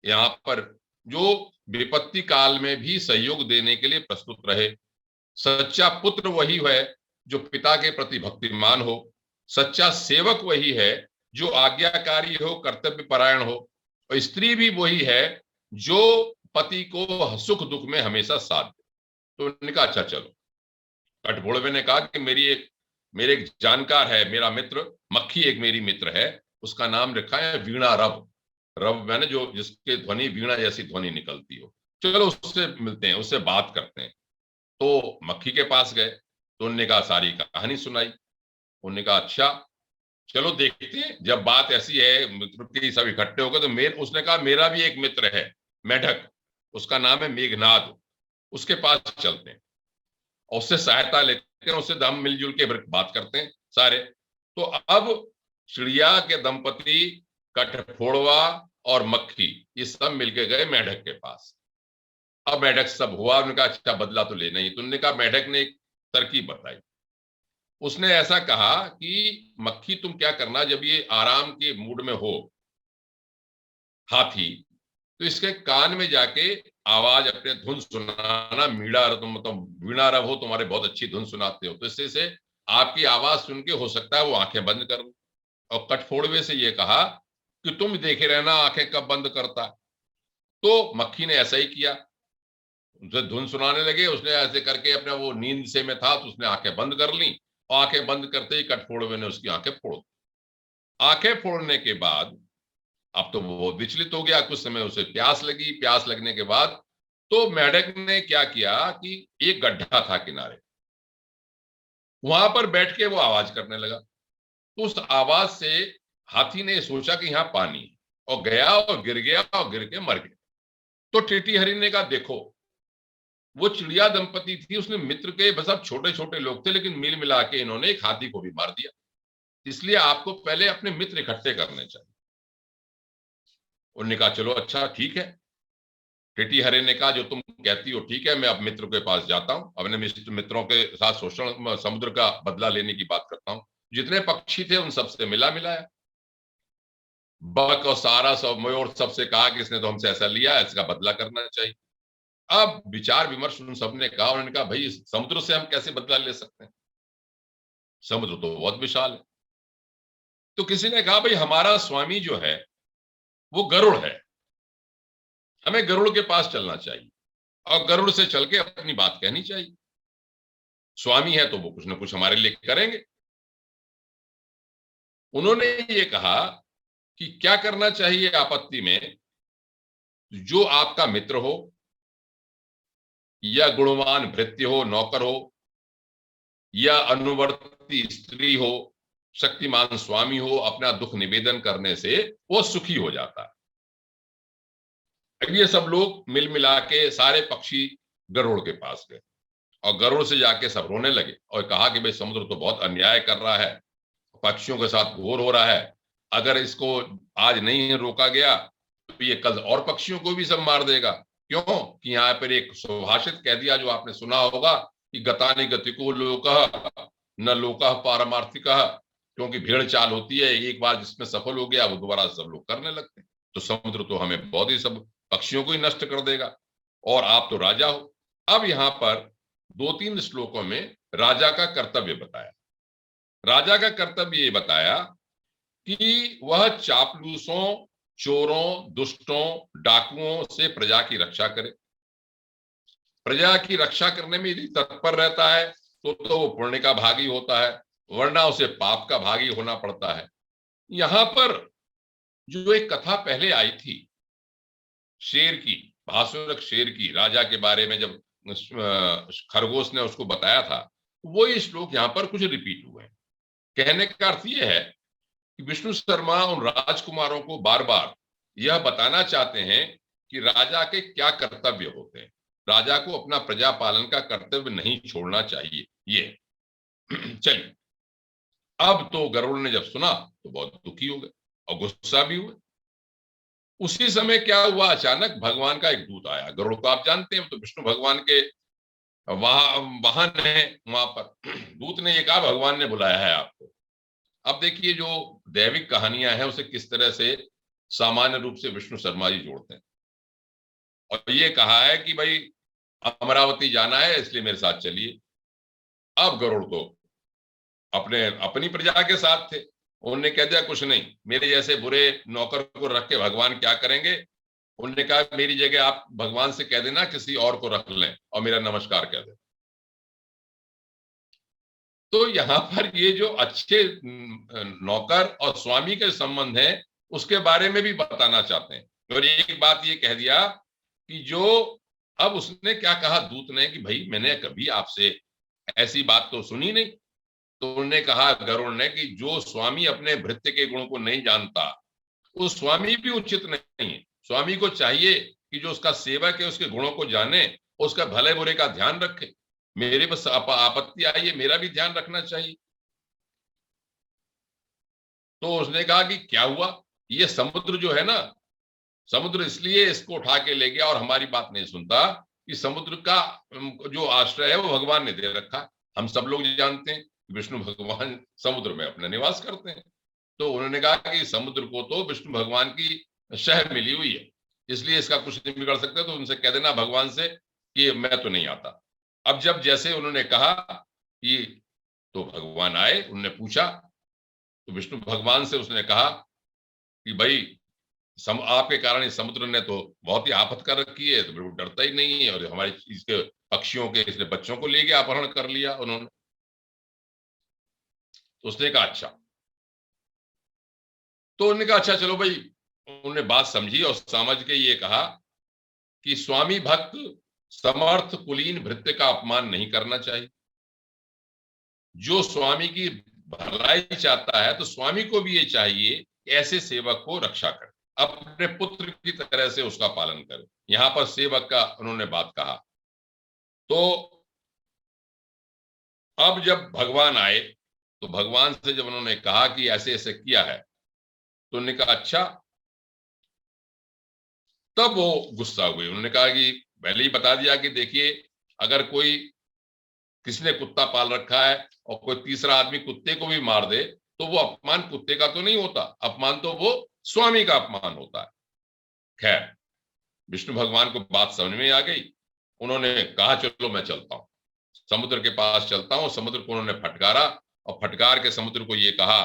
S4: यहाँ पर जो विपत्ति काल में भी सहयोग देने के लिए प्रस्तुत रहे। सच्चा पुत्र वही है जो पिता के प्रति भक्तिमान हो। सच्चा सेवक वही है जो आज्ञाकारी हो, कर्तव्य परायण हो। और स्त्री भी वही है जो पति को सुख दुख में हमेशा साथ दे। तो उन्होंने कहा अच्छा चलो। कठफोड़वे ने कहा कि मेरे एक जानकार है, मेरा मित्र मक्खी एक मेरी मित्र है, उसका नाम रखा है वीणा रव। रव मैंने जो जिसके ध्वनि वीणा जैसी ध्वनि निकलती हो, चलो उससे मिलते हैं, उससे बात करते हैं। तो मक्खी के पास गए तो उन्होंने कहा सारी कहानी सुनाई। उन्होंने कहा अच्छा चलो देखते हैं, जब बात ऐसी है मित्र के सब इकट्ठे हो गए तो उसने कहा मेरा भी एक मित्र है मेढक, उसका नाम है मेघनाद, उसके पास चलते हैं और उससे सहायता लेते हैं, उससे हम मिलजुल के बात करते हैं सारे। तो अब चिड़िया के दंपति कठफोड़वा और मक्खी ये सब मिलके गए मेढक के पास। अब मेढक सब हुआ, उन्होंने कहा अच्छा बदला तो लेना ही। तो उन्होंने कहा, मेढक ने एक तरकीब बताई। उसने ऐसा कहा कि मक्खी तुम क्या करना, जब ये आराम के मूड में हो हाथी, तो इसके कान में जाके आवाज अपने धुन सुनाना। वीणा रव हो, तुम्हारे बहुत अच्छी धुन सुनाते हो, तो इससे से आपकी आवाज सुन के हो सकता है वो आंखें बंद कर लो। और कठफोड़वे से ये कहा कि तुम देखे रहना आंखें कब बंद करता। तो मक्खी ने ऐसा ही किया, उसे धुन सुनाने लगे। उसने ऐसे करके अपना वो नींद से में था तो उसने आंखें बंद कर ली, और आंखें बंद करते ही कठफोड़वे ने उसकी आंखें फोड़ दी। आंखें फोड़ने के बाद अब तो वो विचलित हो गया, कुछ समय उसे प्यास लगी। प्यास लगने के बाद तो मेढक ने क्या किया कि एक गड्ढा था किनारे, वहां पर बैठ के वो आवाज करने लगा। तो उस आवाज से हाथी ने सोचा कि यहां पानी है, और गया और गिर गया और गिर के मर गया। तो टीटी हरी ने कहा देखो, वो चिड़िया दंपति थी, उसने मित्र के बस अब छोटे छोटे लोग थे, लेकिन मिल मिला के इन्होंने एक हाथी को भी मार दिया। इसलिए आपको पहले अपने मित्र इकट्ठे करने चाहिए। उन्होंने कहा चलो अच्छा ठीक है। टीटी हरे ने कहा जो तुम कहती हो ठीक है, मैं अब मित्र के पास जाता हूं, अपने मित्रों के साथ शोषण समुद्र का बदला लेने की बात करता हूं। जितने पक्षी थे उन सबसे मिलाया, बक और सारा सब मयूर सबसे कहा कि इसने तो हमसे ऐसा लिया, इसका बदला करना चाहिए। अब विचार विमर्श उन सबने कहा, उन्होंने कहा भाई समुद्र से हम कैसे बदला ले सकते हैं, समुद्र तो बहुत विशाल है। तो किसी ने कहा भाई हमारा स्वामी जो है वो गरुड़ है, हमें गरुड़ के पास चलना चाहिए और गरुड़ से चल के अपनी बात कहनी चाहिए। स्वामी है तो वो कुछ ना कुछ हमारे लिए करेंगे। उन्होंने ये कहा कि क्या करना चाहिए आपत्ति में, जो आपका मित्र हो या गुणवान भृत्य हो, नौकर हो, या अनुवर्ती स्त्री हो, शक्तिमान स्वामी हो, अपना दुख निवेदन करने से वो सुखी हो जाता है। अब ये सब लोग मिल मिला के सारे पक्षी गरुड़ के पास गए और गरुड़ से जाके सब रोने लगे और कहा कि भाई समुद्र तो बहुत अन्याय कर रहा है, पक्षियों के साथ घोर हो रहा है, अगर इसको आज नहीं रोका गया तो ये कल और पक्षियों को भी सब मार देगा। क्यों कि यहाँ पर एक सुभाषित कह दिया जो आपने सुना होगा कि गतानि गतिको लोकः न लोकः पारमार्थिकः, क्योंकि भेड़ चाल होती है, एक बार जिसमें सफल हो गया वो दोबारा सब लोग करने लगते हैं। तो समुद्र तो हमें बहुत ही सब पक्षियों को ही नष्ट कर देगा, और आप तो राजा हो। अब यहाँ पर 2-3 श्लोकों में राजा का कर्तव्य बताया। राजा का कर्तव्य ये बताया कि वह चापलूसों, चोरों, दुष्टों, डाकुओं से प्रजा की रक्षा करे। प्रजा की रक्षा करने में यदि तत्पर रहता है तो वो पुण्य का भागी होता है, वरना उसे पाप का भागी होना पड़ता है। यहां पर जो एक कथा पहले आई थी शेर की, भासुरक शेर की, राजा के बारे में जब खरगोश ने उसको बताया था, वो ये श्लोक यहां पर कुछ रिपीट हुए हैं। कहने का अर्थ ये है कि विष्णु शर्मा उन राजकुमारों को बार बार यह बताना चाहते हैं कि राजा के क्या कर्तव्य होते हैं। राजा को अपना प्रजा पालन का कर्तव्य नहीं छोड़ना चाहिए। ये चलिए, अब तो गरुड़ ने जब सुना तो बहुत दुखी हो गए और गुस्सा भी हुए। उसी समय क्या हुआ, अचानक भगवान का एक दूत आया। गरुड़ को आप जानते हैं, तो विष्णु भगवान के वाहन है। वहां पर दूत ने ये कहा भगवान ने बुलाया है आपको। अब देखिए जो दैविक कहानियां हैं उसे किस तरह से सामान्य रूप से विष्णु शर्मा जी जोड़ते हैं। और ये कहा है कि भाई अमरावती जाना है, इसलिए मेरे साथ चलिए। अब गरुड़ तो अपनी प्रजा के साथ थे, उन्होंने कह दिया कुछ नहीं, मेरे जैसे बुरे नौकर को रख के भगवान क्या करेंगे। उन्होंने कहा मेरी जगह आप भगवान से कह देना किसी और को रख लें और मेरा नमस्कार कह दें। तो यहां पर ये जो अच्छे नौकर और स्वामी के संबंध है उसके बारे में भी बताना चाहते हैं। और एक बात ये कह दिया कि जो अब उसने क्या कहा दूत ने कि भाई मैंने कभी आपसे ऐसी बात तो सुनी नहीं। तो उन्होंने कहा गरुड़ ने कि जो स्वामी अपने भृत्य के गुण को नहीं जानता वो स्वामी भी उचित नहीं है। स्वामी को चाहिए कि जो उसका सेवक है उसके गुणों को जाने, उसका भले बुरे का ध्यान रखे। मेरे बस आपत्ति आई है, मेरा भी ध्यान रखना चाहिए। तो उसने कहा कि क्या हुआ, ये समुद्र जो है ना, समुद्र इसलिए इसको उठा के ले गया और हमारी बात नहीं सुनता कि समुद्र का जो आश्रय है वो भगवान ने दे रखा। हम सब लोग जानते हैं विष्णु भगवान समुद्र में अपना निवास करते हैं। तो उन्होंने कहा कि समुद्र को तो विष्णु भगवान की शह मिली हुई है, इसलिए इसका कुछ नहीं बिगड़ सकता। तो उनसे कह देना भगवान से कि मैं तो नहीं आता। अब जब जैसे उन्होंने कहा कि तो भगवान आए, उन्होंने पूछा तो विष्णु भगवान से उसने कहा कि भाई आपके कारण इस समुद्र ने तो बहुत ही आफत कर रखी है, तो बिल्कुल डरता ही नहीं है, और हमारे इसके पक्षियों के इसने बच्चों को ले गया, अपहरण कर लिया उन्होंने। तो उसने कहा अच्छा। तो उन्होंने कहा अच्छा चलो भाई, उन्होंने बात समझी और समझ के ये कहा कि स्वामी भक्त समर्थ कुलीन भृत्य का अपमान नहीं करना चाहिए। जो स्वामी की भलाई चाहता है तो स्वामी को भी ये चाहिए कि ऐसे सेवक को रक्षा करे, अपने पुत्र की तरह से उसका पालन करे। यहां पर सेवक का उन्होंने बात कहा। तो अब जब भगवान आए तो भगवान से जब उन्होंने कहा कि ऐसे ऐसे किया है तो उन्होंने कहा अच्छा। तब वो गुस्सा हुए, उन्होंने कहा कि पहले ही बता दिया कि देखिए अगर कोई किसने कुत्ता पाल रखा है और कोई तीसरा आदमी कुत्ते को भी मार दे तो वो अपमान कुत्ते का तो नहीं होता, अपमान तो वो स्वामी का अपमान होता है। खैर विष्णु भगवान को बात समझ में आ गई। उन्होंने कहा चलो मैं चलता हूं, समुद्र के पास चलता हूं। समुद्र को उन्होंने फटकारा और फटकार के समुद्र को ये कहा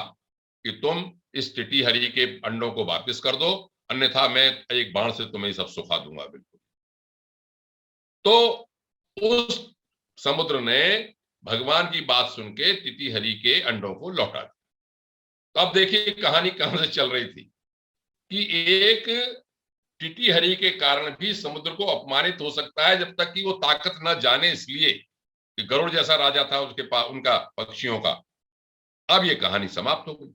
S4: कि तुम इस टिटी हरी के अंडों को वापस कर दो, अन्यथा मैं एक बाण से तुम्हें सब सुखा दूंगा बिल्कुल। तो उस समुद्र ने भगवान की बात सुन के टिटी हरी के अंडों को लौटा दिया। तो अब देखिए कहानी कहां से चल रही थी कि एक टिटी हरी के कारण भी समुद्र को अपमानित हो सकता है जब तक कि वो ताकत न जाने, इसलिए कि गरुड़ जैसा राजा था उसके पास उनका पक्षियों का। अब ये कहानी समाप्त हो गई।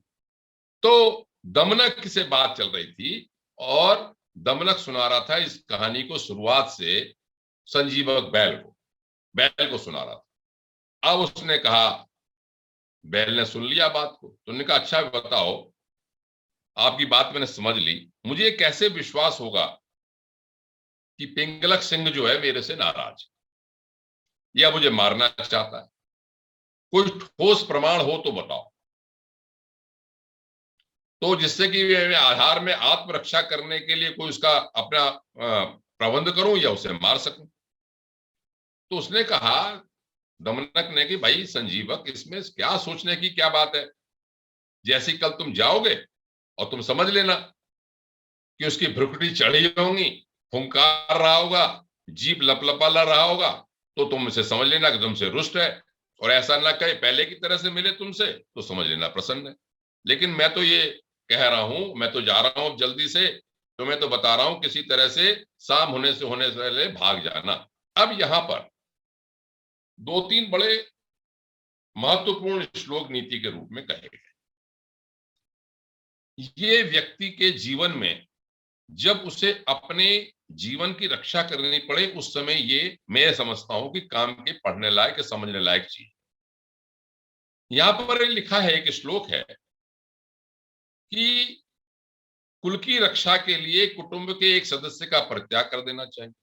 S4: तो दमनक से बात चल रही थी और दमनक सुना रहा था इस कहानी को शुरुआत से संजीवक बैल को सुना रहा था। अब उसने कहा, बैल ने सुन लिया बात को, तो उन्होंने कहा अच्छा बताओ, आपकी बात मैंने समझ ली, मुझे कैसे विश्वास होगा कि पिंगलक सिंह जो है मेरे से नाराज या मुझे मारना चाहता है? कोई ठोस प्रमाण हो तो बताओ, तो जिससे कि मैं आधार में आत्मरक्षा करने के लिए कोई उसका अपना प्रबंध करूं या उसे मार सकूं। तो उसने कहा दमनक ने कि भाई संजीवक, इसमें क्या सोचने की क्या बात है। जैसे कल तुम जाओगे और तुम समझ लेना कि उसकी भ्रुकुटी चढ़ी होंगी, फुंकार रहा होगा, जीभ लपलपा रहा होगा, तो तुम इसे समझ लेना कि तुमसे रुष्ट है, और ऐसा ना कहे पहले की तरह से मिले तुमसे तो समझ लेना प्रसन्न है। लेकिन मैं तो ये कह रहा हूं, मैं तो जा रहा हूं जल्दी से, तो मैं तो बता रहा हूं किसी तरह से शाम होने से पहले भाग जाना। अब यहां पर दो तीन बड़े महत्वपूर्ण श्लोक नीति के रूप में कहे गए। ये व्यक्ति के जीवन में जब उसे अपने जीवन की रक्षा करनी पड़े उस समय ये मैं समझता हूं कि काम के पढ़ने लायक, समझने लायक चीज। यहां पर लिखा है, एक श्लोक है कि कुल की रक्षा के लिए कुटुंब के एक सदस्य का परित्याग कर देना चाहिए,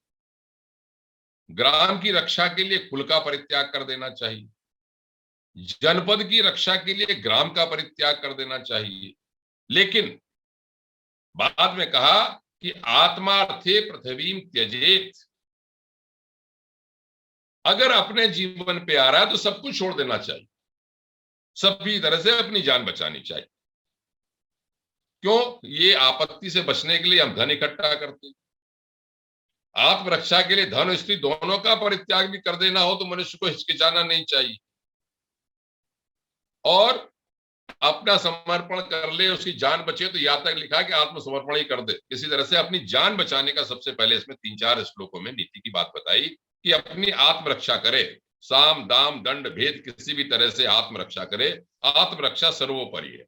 S4: ग्राम की रक्षा के लिए कुल का परित्याग कर देना चाहिए, जनपद की रक्षा के लिए ग्राम का परित्याग कर देना चाहिए। लेकिन बाद में कहा कि आत्मार्थे पृथ्वीम त्यजेत, अगर अपने जीवन पे आ रहा है तो सब कुछ छोड़ देना चाहिए, सभी तरह से अपनी जान बचानी चाहिए। क्यों? ये आपत्ति से बचने के लिए हम धन इकट्ठा करते हैं। आत्मरक्षा के लिए धन स्त्री दोनों का परित्याग भी कर देना हो तो मनुष्य को हिचकिचाना नहीं चाहिए, और अपना समर्पण कर ले, उसकी जान बचे, तो यहां तक लिखा कि आत्मसमर्पण ही कर दे। इसी तरह से अपनी जान बचाने का सबसे पहले इसमें 3-4 श्लोकों में नीति की बात बताई कि अपनी आत्मरक्षा करे, साम दाम दंड भेद किसी भी तरह से आत्मरक्षा करे। आत्मरक्षा सर्वोपरि है।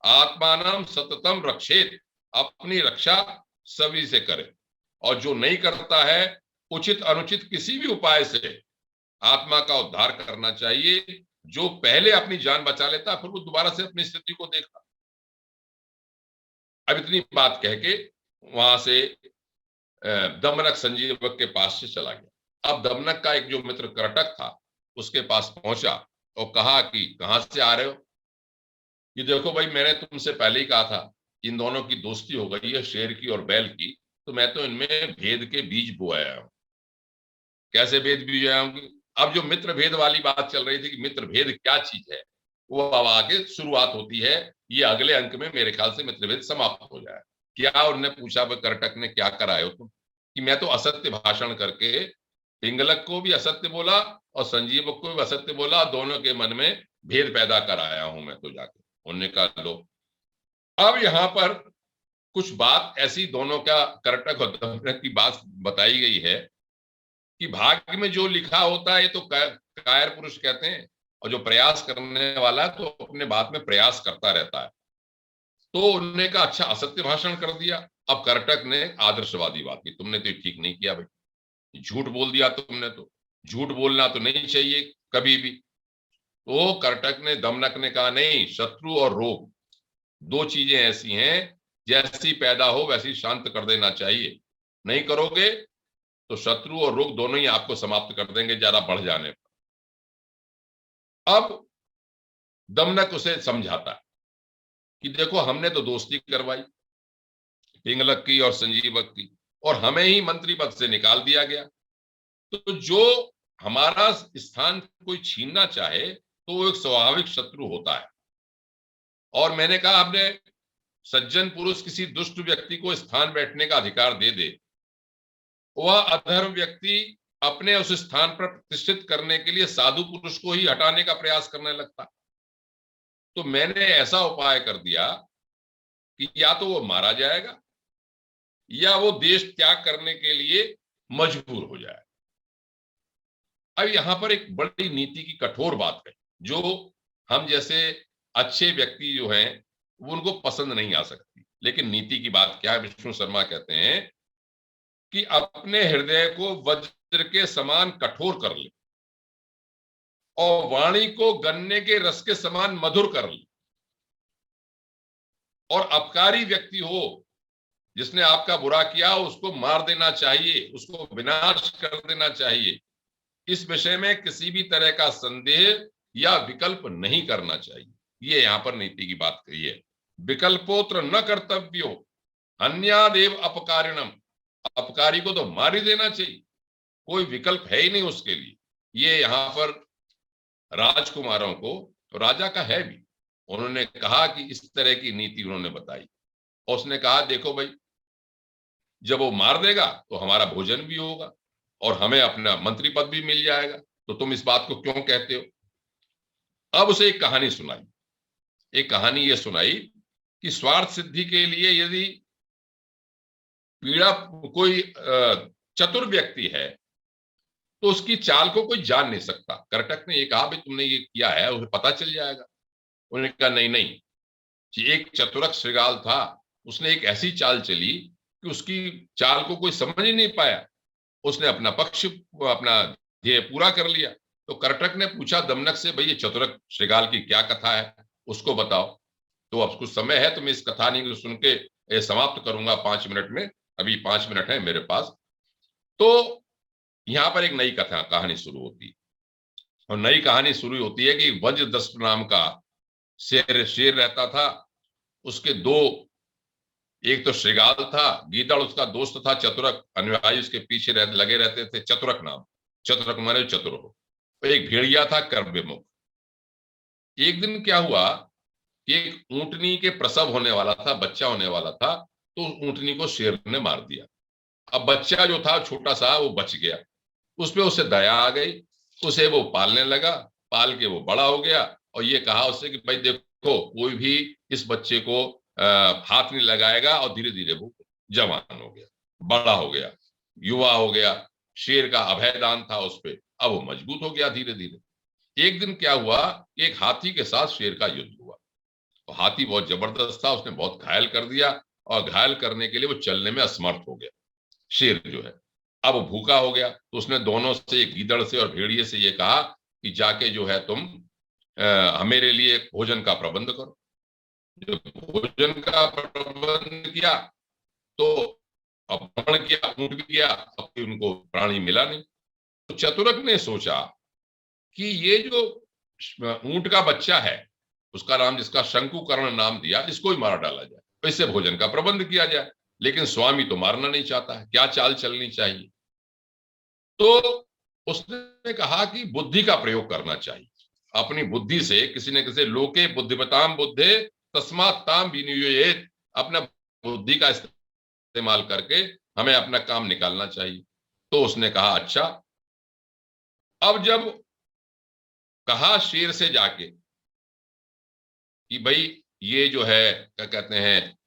S4: आत्मानाम सततम रक्षेत, अपनी रक्षा सभी से करे, और जो नहीं करता है उचित अनुचित किसी भी उपाय से आत्मा का उद्धार करना चाहिए। जो पहले अपनी जान बचा लेता फिर वो दोबारा से अपनी स्थिति को देखता। अब इतनी बात कह के वहां से दमनक संजीवक के पास से चला गया। अब दमनक का एक जो मित्र करटक था उसके पास पहुंचा और कहा कि कहां से आ रहे हो? कि देखो भाई, मैंने तुमसे पहले ही कहा था इन दोनों की दोस्ती हो गई है, शेर की और बैल की, तो मैं तो इनमें भेद के बीज बोया हूं। कैसे भेद बीज बोया हूं? अब जो मित्र भेद वाली बात चल रही थी कि मित्र भेद क्या चीज है, वो अब आगे शुरुआत होती है। ये अगले अंक में मेरे ख्याल से मित्र भेद समाप्त हो जाए। क्या उन्होंने पूछा, भाई करटक ने क्या कराए हो तुम? कि मैं तो असत्य भाषण करके पिंगलक को भी असत्य बोला और संजीवक को भी असत्य बोला, दोनों के मन में भेद पैदा कराया हूं मैं तो जाके। उन्होंने कहा लो, अब यहां पर कुछ बात ऐसी दोनों का करटक और दमनक की बात बताई गई है कि भाग्य में जो लिखा होता है ये तो कायर पुरुष कहते हैं, और जो प्रयास करने वाला है तो अपने बात में प्रयास करता रहता है। तो उन्होंने कहा अच्छा असत्य भाषण कर दिया। अब करटक ने आदर्शवादी बात की, तुमने तो ठीक नहीं किया भाई, झूठ बोल दिया तुमने, तो झूठ बोलना तो नहीं चाहिए कभी भी। तो करटक ने, दमनक ने कहा नहीं, शत्रु और रोग दो चीजें ऐसी हैं, जैसी पैदा हो वैसी शांत कर देना चाहिए। नहीं करोगे तो शत्रु और रोग दोनों ही आपको समाप्त कर देंगे ज्यादा बढ़ जाने पर। अब दमनक उसे समझाता है कि देखो, हमने तो दोस्ती करवाई पिंगलक की और संजीवक की, और हमें ही मंत्री पद से निकाल दिया गया। तो जो हमारा स्थान कोई छीनना चाहे तो वो एक स्वाभाविक शत्रु होता है। और मैंने कहा, आपने सज्जन पुरुष किसी दुष्ट व्यक्ति को स्थान बैठने का अधिकार दे दे, वह अधर्म व्यक्ति अपने उस स्थान पर प्रतिष्ठित करने के लिए साधु पुरुष को ही हटाने का प्रयास करने लगता। तो मैंने ऐसा उपाय कर दिया कि या तो वो मारा जाएगा या वो देश त्याग करने के लिए मजबूर हो जाए। अब यहां पर एक बड़ी नीति की कठोर बात है जो हम जैसे अच्छे व्यक्ति जो हैं वो उनको पसंद नहीं आ सकती। लेकिन नीति की बात क्या है? विष्णु शर्मा कहते हैं कि अपने हृदय को वज्र के समान कठोर कर ले और वाणी को गन्ने के रस के समान मधुर कर ले, और अपकारी व्यक्ति हो जिसने आपका बुरा किया उसको मार देना चाहिए, उसको विनाश कर देना चाहिए। इस विषय में किसी भी तरह का संदेह या विकल्प नहीं करना चाहिए। ये यहां पर नीति की बात कही है। विकल्पोत्र न कर्तव्यो अन्यादेव अपकारिणम, अपकारी को तो मार ही देना चाहिए, कोई विकल्प है ही नहीं उसके लिए। ये यहां पर राजकुमारों को, तो राजा का है भी, उन्होंने कहा कि इस तरह की नीति उन्होंने बताई। और उसने कहा देखो भाई, जब वो मार देगा तो हमारा भोजन भी होगा और हमें अपना मंत्री पद भी मिल जाएगा, तो तुम इस बात को क्यों कहते हो? अब उसे एक कहानी सुनाई। एक कहानी ये सुनाई कि स्वार्थ सिद्धि के लिए यदि पीड़ा कोई चतुर व्यक्ति है तो उसकी चाल को कोई जान नहीं सकता। करटक ने ये कहा भाई तुमने ये किया है, उसे पता चल जाएगा। उन्होंने कहा नहीं नहीं, एक चतुरक श्रृगाल था, उसने एक ऐसी चाल चली कि उसकी चाल को कोई समझ ही नहीं पाया, उसने अपना पक्ष, अपना ध्येय पूरा कर लिया। तो करटक ने पूछा दमनक से, भाई ये चतुरक श्रृगाल की क्या कथा है, उसको बताओ। तो अब कुछ समय है तो मैं इस कथानी को सुन के समाप्त करूंगा 5 मिनट में, अभी 5 मिनट है मेरे पास। तो यहां पर एक नई कहानी शुरू होती है, और नई कहानी शुरू होती है कि वज्रदष्ट नाम का शेर रहता था। उसके 2 एक तो श्रृगाल था, गीदड़ उसका दोस्त था, चतुरक अनुयायी उसके पीछे लगे रहते थे, चतुरक नाम, चतुरक माने चतुर हो। एक भेड़िया था कर्मविमुख। एक दिन क्या हुआ कि एक ऊंटनी के प्रसव होने वाला था, बच्चा होने वाला था, तो ऊंटनी को शेर ने मार दिया। अब बच्चा जो था छोटा सा वो बच गया, उसपे उसे दया आ गई, उसे वो पालने लगा, पाल के वो बड़ा हो गया और ये कहा उससे कि भाई देखो कोई भी इस बच्चे को हाथ नहीं लगाएगा, और धीरे धीरे वो जवान हो गया, बड़ा हो गया, युवा हो गया। शेर का अभयदान था उस पे, अब वो मजबूत हो गया धीरे धीरे। एक दिन क्या हुआ, एक हाथी के साथ शेर का युद्ध हुआ। तो हाथी बहुत जबरदस्त था, उसने बहुत घायल कर दिया, और घायल करने के लिए वो चलने में असमर्थ हो गया शेर जो है। अब वो भूखा हो गया, तो उसने दोनों से, गीदड़ से और भेड़िए से ये कहा कि जाके जो है तुम मेरे लिए भोजन का प्रबंध करो। जो भोजन का प्रबंध किया तो अपहरण किया, ऊंट भी किया, अब उनको प्राणी मिला नहीं। तो चतुरक ने सोचा कि ये जो ऊंट का बच्चा है, उसका नाम, जिसका शंकुकर्ण नाम दिया, इसको ही मार डाला जाए, तो इससे भोजन का प्रबंध किया जाए। लेकिन स्वामी तो मारना नहीं चाहता है, क्या चाल चलनी चाहिए? तो उसने कहा कि बुद्धि का प्रयोग करना चाहिए, अपनी बुद्धि से किसी न किसी, लोके बुद्धिमताम बुद्धे तस्मात् ताम विनियोजेत, अपना बुद्धि का इस्तेमाल करके हमें अपना काम निकालना चाहिए। तो उसने कहा अच्छा। अब जब कहा शेर से जाके कि भाई ये जो है क्या कहते हैं,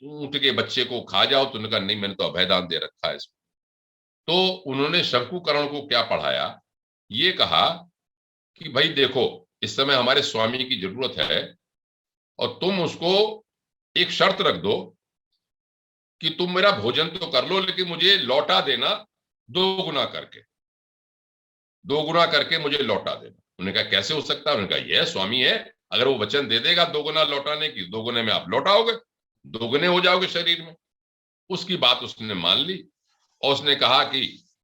S4: ऊंट के बच्चे को खा जाओ, तो उन्होंने कहा नहीं, मैंने तो अभयदान दे रखा है इसको। तो उन्होंने शंकुकर्ण को क्या पढ़ाया, ये कहा कि भाई देखो इस समय हमारे स्वामी की जरूरत है, और तुम उसको एक शर्त रख दो कि तुम मेरा भोजन तो कर लो, लेकिन मुझे लौटा देना दो गुना करके मुझे लौटा देना। उन्होंने कहा कैसे हो सकता है? उन्होंने कहा यह स्वामी है, अगर वो वचन दे देगा 2 गुना लौटाने की, 2 गुने में आप लौटाओगे, 2 गुने हो जाओगे शरीर में। उसकी बात उसने मान ली, और उसने कहा कि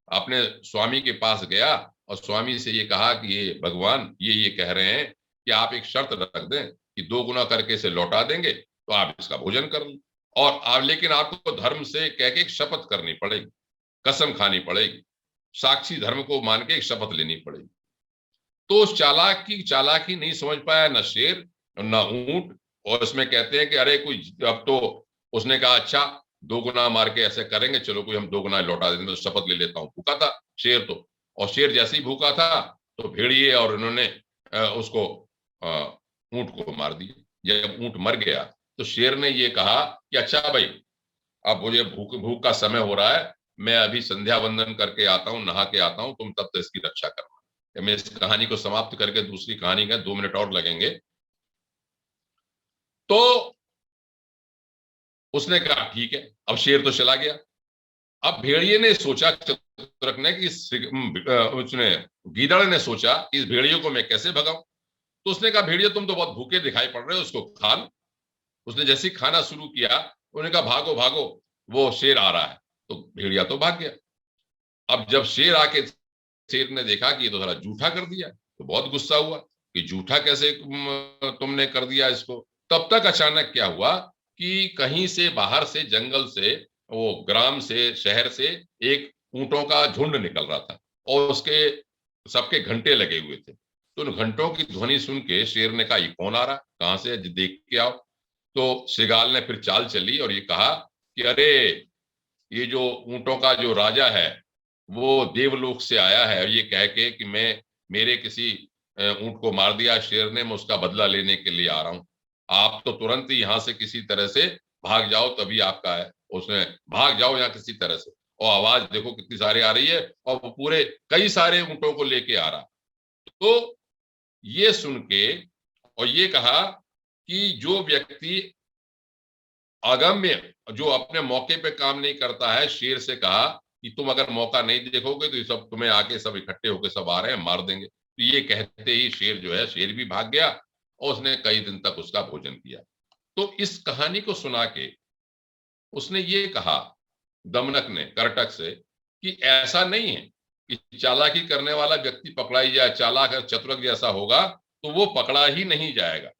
S4: अपने स्वामी के पास गया और स्वामी से ये कहा कि ये भगवान ये कह रहे हैं कि आप एक शर्त रख दें कि 2 गुना करके इसे लौटा देंगे तो आप इसका भोजन कर लें, और आप, लेकिन आपको धर्म से कह के एक शपथ करनी पड़ेगी, कसम खानी पड़ेगी, साक्षी धर्म को मान के एक शपथ लेनी पड़ेगी। तो उस चालाकी नहीं समझ पाया न शेर न ऊंट, और उसमें कहते हैं कि अरे कोई, अब तो उसने कहा अच्छा 2 गुना मार के ऐसे करेंगे, चलो कोई हम 2 गुना लौटा देंगे, तो शपथ ले लेता हूँ। भूखा था शेर तो, और शेर जैसे ही भूखा था तो भेड़िए और इन्होंने उसको ऊंट को मार दिया। जब ऊंट मर गया तो शेर ने ये कहा कि अच्छा भाई, अब मुझे भूख का समय हो रहा है, मैं अभी संध्या वंदन करके आता हूँ, नहा के आता हूँ, तुम तब तक इसकी रक्षा करना। मैं इस कहानी को समाप्त करके दूसरी कहानी का 2 मिनट और लगेंगे। तो उसने कहा ठीक है, अब शेर तो चला गया। अब भेड़िए ने सोचा, चतुरक ने, कि उसने, गीदड़ ने सोचा कि इस भेड़िए को मैं कैसे भगाऊं। तो उसने कहा भेड़िए तुम तो बहुत भूखे दिखाई पड़ रहे हो, उसको खा लो। उसने जैसे ही खाना शुरू किया, उन्होंने कहा भागो भागो, वो शेर आ रहा है। तो भेड़िया तो भाग गया। अब जब शेर आके, शेर ने देखा कि ये तो साला झूठा कर दिया, तो बहुत गुस्सा हुआ कि झूठा कैसे तुमने कर दिया इसको। तब तक अचानक क्या हुआ कि कहीं से बाहर से, जंगल से, वो ग्राम से, शहर से एक ऊंटों का झुंड निकल रहा था, और उसके सबके घंटे लगे हुए थे। तो उन घंटों की ध्वनि सुन के शेर ने कहा ये कौन आ रहा, कहां से, देख के आओ। तो श्रृगाल ने फिर चाल चली और ये कहा कि अरे ये जो ऊंटों का जो राजा है वो देवलोक से आया है, और ये कह के कि मेरे किसी ऊंट को मार दिया शेर ने, मैं उसका बदला लेने के लिए आ रहा हूं, आप तो तुरंत ही यहाँ से किसी तरह से भाग जाओ, तभी आपका है। उसने भाग जाओ यहाँ किसी तरह से, और आवाज देखो कितनी सारी आ रही है, और वो पूरे कई सारे ऊंटों को लेके आ रहा। तो ये सुन के और ये कहा कि जो व्यक्ति अगम्य, जो अपने मौके पे काम नहीं करता है, शेर से कहा कि तुम अगर मौका नहीं देखोगे तो ये सब तुम्हें आके सब इकट्ठे होकर सब आ रहे हैं, मार देंगे। तो ये कहते ही शेर जो है, शेर भी भाग गया, और उसने कई दिन तक उसका भोजन किया। तो इस कहानी को सुना के उसने ये कहा, दमनक ने करटक से, कि ऐसा नहीं है कि चालाकी करने वाला व्यक्ति पकड़ा ही जाए, चालाक चतुरक जैसा होगा तो वो पकड़ा ही नहीं जाएगा।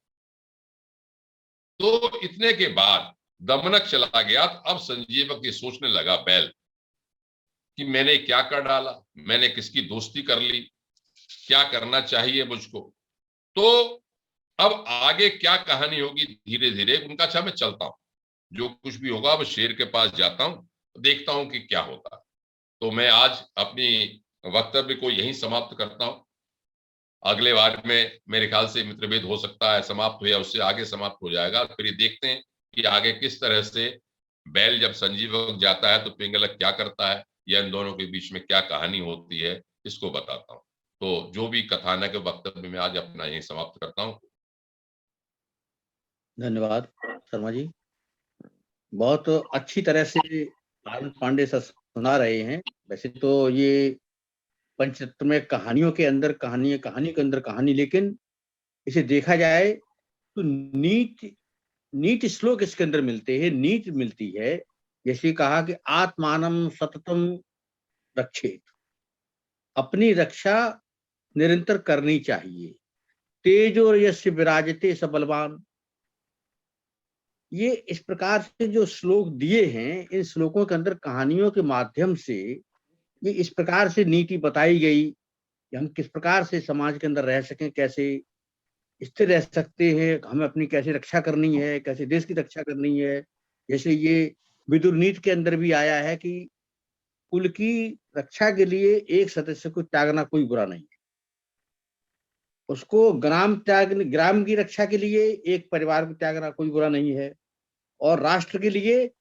S4: तो इतने के बाद दमनक चला गया। अब संजीवक ये सोचने लगा बैल कि मैंने क्या कर डाला, मैंने किसकी दोस्ती कर ली, क्या करना चाहिए मुझको। तो अब आगे क्या कहानी होगी धीरे धीरे उनका, अच्छा मैं चलता हूं, जो कुछ भी होगा अब शेर के पास जाता हूं, देखता हूं कि क्या होता है। तो मैं आज अपनी वक्तव्य को यहीं समाप्त करता हूं। अगले बार में मेरे ख्याल से मित्रभेद हो सकता है समाप्त हो या उससे आगे समाप्त हो जाएगा। फिर ये देखते हैं कि आगे किस तरह से बैल जब संजीवक जाता है तो पिंगलक क्या करता है, या इन दोनों के बीच में क्या कहानी होती है, इसको बताता हूँ। तो जो भी कथानक वक्तव्य में आज अपना यहीं समाप्त करता हूँ।
S3: धन्यवाद शर्मा जी, बहुत अच्छी तरह से आनंद पांडे सर सुना रहे हैं। वैसे तो ये पंचतंत्र में कहानियों के अंदर कहानी है, कहानी के अंदर कहानी, लेकिन इसे देखा जाए तो नीट श्लोक इसके अंदर मिलते हैं, नीट मिलती है। जैसे कहा कि आत्मानम सततम रक्षेत, अपनी रक्षा निरंतर करनी चाहिए। तेजो यस्य विराजते स बलवान। ये इस प्रकार से जो श्लोक दिए हैं, इन श्लोकों के अंदर कहानियों के माध्यम से ये इस प्रकार से नीति बताई गई कि हम किस प्रकार से समाज के अंदर रह सकें, कैसे स्थिर रह सकते हैं, हमें अपनी कैसे रक्षा करनी है, कैसे देश की रक्षा करनी है। जैसे ये विदुर नीति के अंदर भी आया है कि कुल की रक्षा के लिए एक सदस्य को त्यागना कोई बुरा नहीं है। उसको ग्राम की रक्षा के लिए एक परिवार को त्यागना कोई बुरा नहीं है, और राष्ट्र के लिए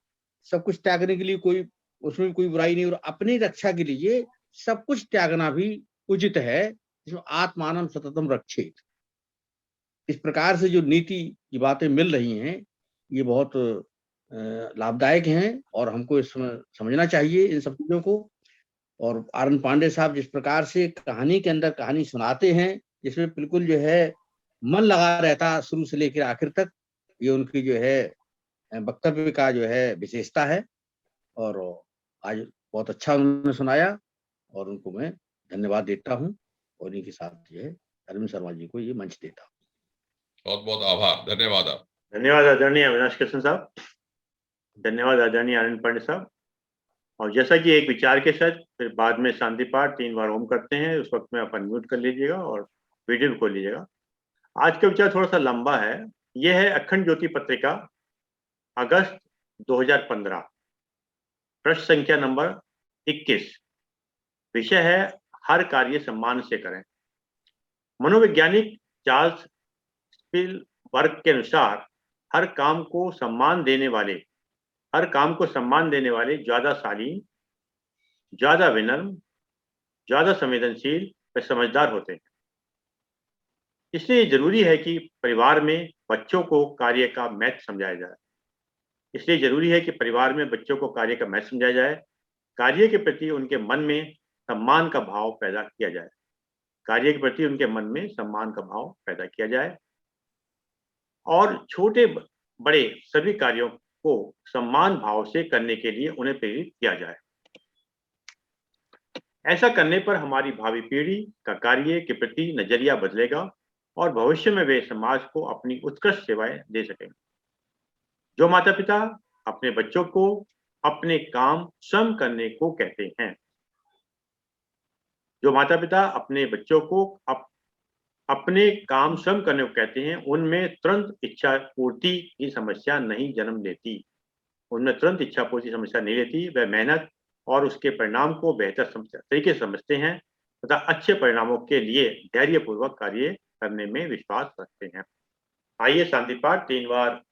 S3: सब कुछ त्यागने के लिए कोई, उसमें कोई बुराई नहीं, और अपनी रक्षा के लिए सब कुछ त्यागना भी उचित है, जिसमें आत्मानम सततम रक्षेत। इस प्रकार से जो नीति की बातें मिल रही हैं, ये बहुत लाभदायक हैं और हमको इसमें समझना चाहिए इन सब चीजों को। और आनंद पांडे साहब जिस प्रकार से कहानी के अंदर कहानी सुनाते हैं, जिसमें बिल्कुल जो है मन लगा रहता शुरू से लेकर आखिर तक, ये उनकी जो है वक्तव्य का जो है विशेषता है। और आज बहुत अच्छा उन्होंने सुनाया और उनको मैं धन्यवाद देता हूँ, और इन्हीं के साथ जो है अरविंद शर्मा जी को ये मंच देता हूँ।
S4: बहुत बहुत आभार, धन्यवाद। आप
S2: धन्यवाद आदरणीय अविनाश कृष्ण साहब, धन्यवाद आदरणीय आनंद पांडे साहब। और जैसा कि एक विचार के साथ फिर बाद में शांति पाठ 3 बार ओम करते हैं, उस वक्त में आप अनम्यूट कर लीजिएगा और वीडियो भी खोल लीजिएगा। आज का विचार थोड़ा सा लंबा है। यह है अखंड ज्योति पत्रिका अगस्त 2015, पृष्ठ संख्या नंबर 21। विषय है हर कार्य सम्मान से करें। मनोवैज्ञानिक चार्ल्स स्पिलबर्ग के अनुसार हर काम को सम्मान देने वाले ज्यादा शालीन, ज्यादा विनम्र, ज्यादा संवेदनशील व समझदार होते हैं। इसलिए जरूरी है कि परिवार में बच्चों को कार्य का महत्व समझाया जाए। कार्य के प्रति उनके मन में सम्मान का भाव पैदा किया जाए। और छोटे बड़े सभी कार्यों को सम्मान भाव से करने के लिए उन्हें प्रेरित किया जाए। ऐसा करने पर हमारी भावी पीढ़ी का कार्य के प्रति नजरिया बदलेगा और भविष्य में वे समाज को अपनी उत्कृष्ट सेवाएं दे सकेंगे। जो माता पिता अपने बच्चों को अपने काम स्वयं करने को कहते हैं, उनमें तुरंत इच्छा पूर्ति की समस्या नहीं लेती। वह मेहनत और उसके परिणाम को बेहतर तरीके से समझते हैं तथा अच्छे परिणामों के लिए धैर्यपूर्वक कार्य करने में विश्वास रखते हैं। आइए शांति पाठ 3 बार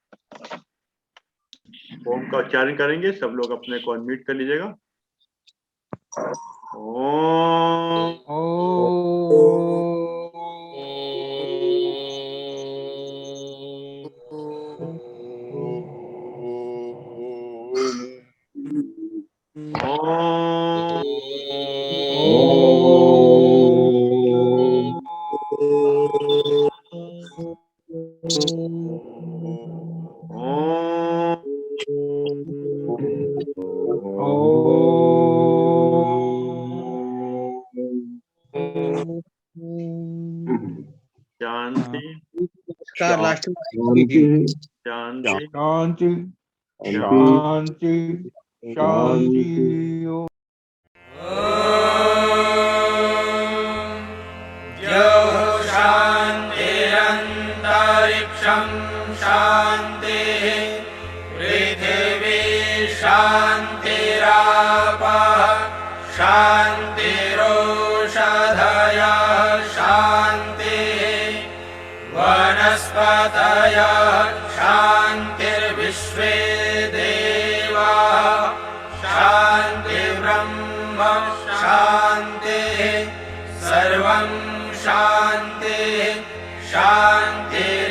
S2: ओम का उच्चारण करेंगे। सब लोग अपने को अनम्यूट कर लीजिएगा। शांति
S3: लास्ट में
S2: शांति।
S5: शांति शांति।
S6: शान्तिरन्तरिक्षं शान्तिः पृथिवी शान्तिरापः शान्तिरोषधयः शान्तिः वनस्पतयः शान्तिर्विश्वे देवाः शान्तिर्ब्रह्म शान्तिः सर्वं शान्तिः शान्तिः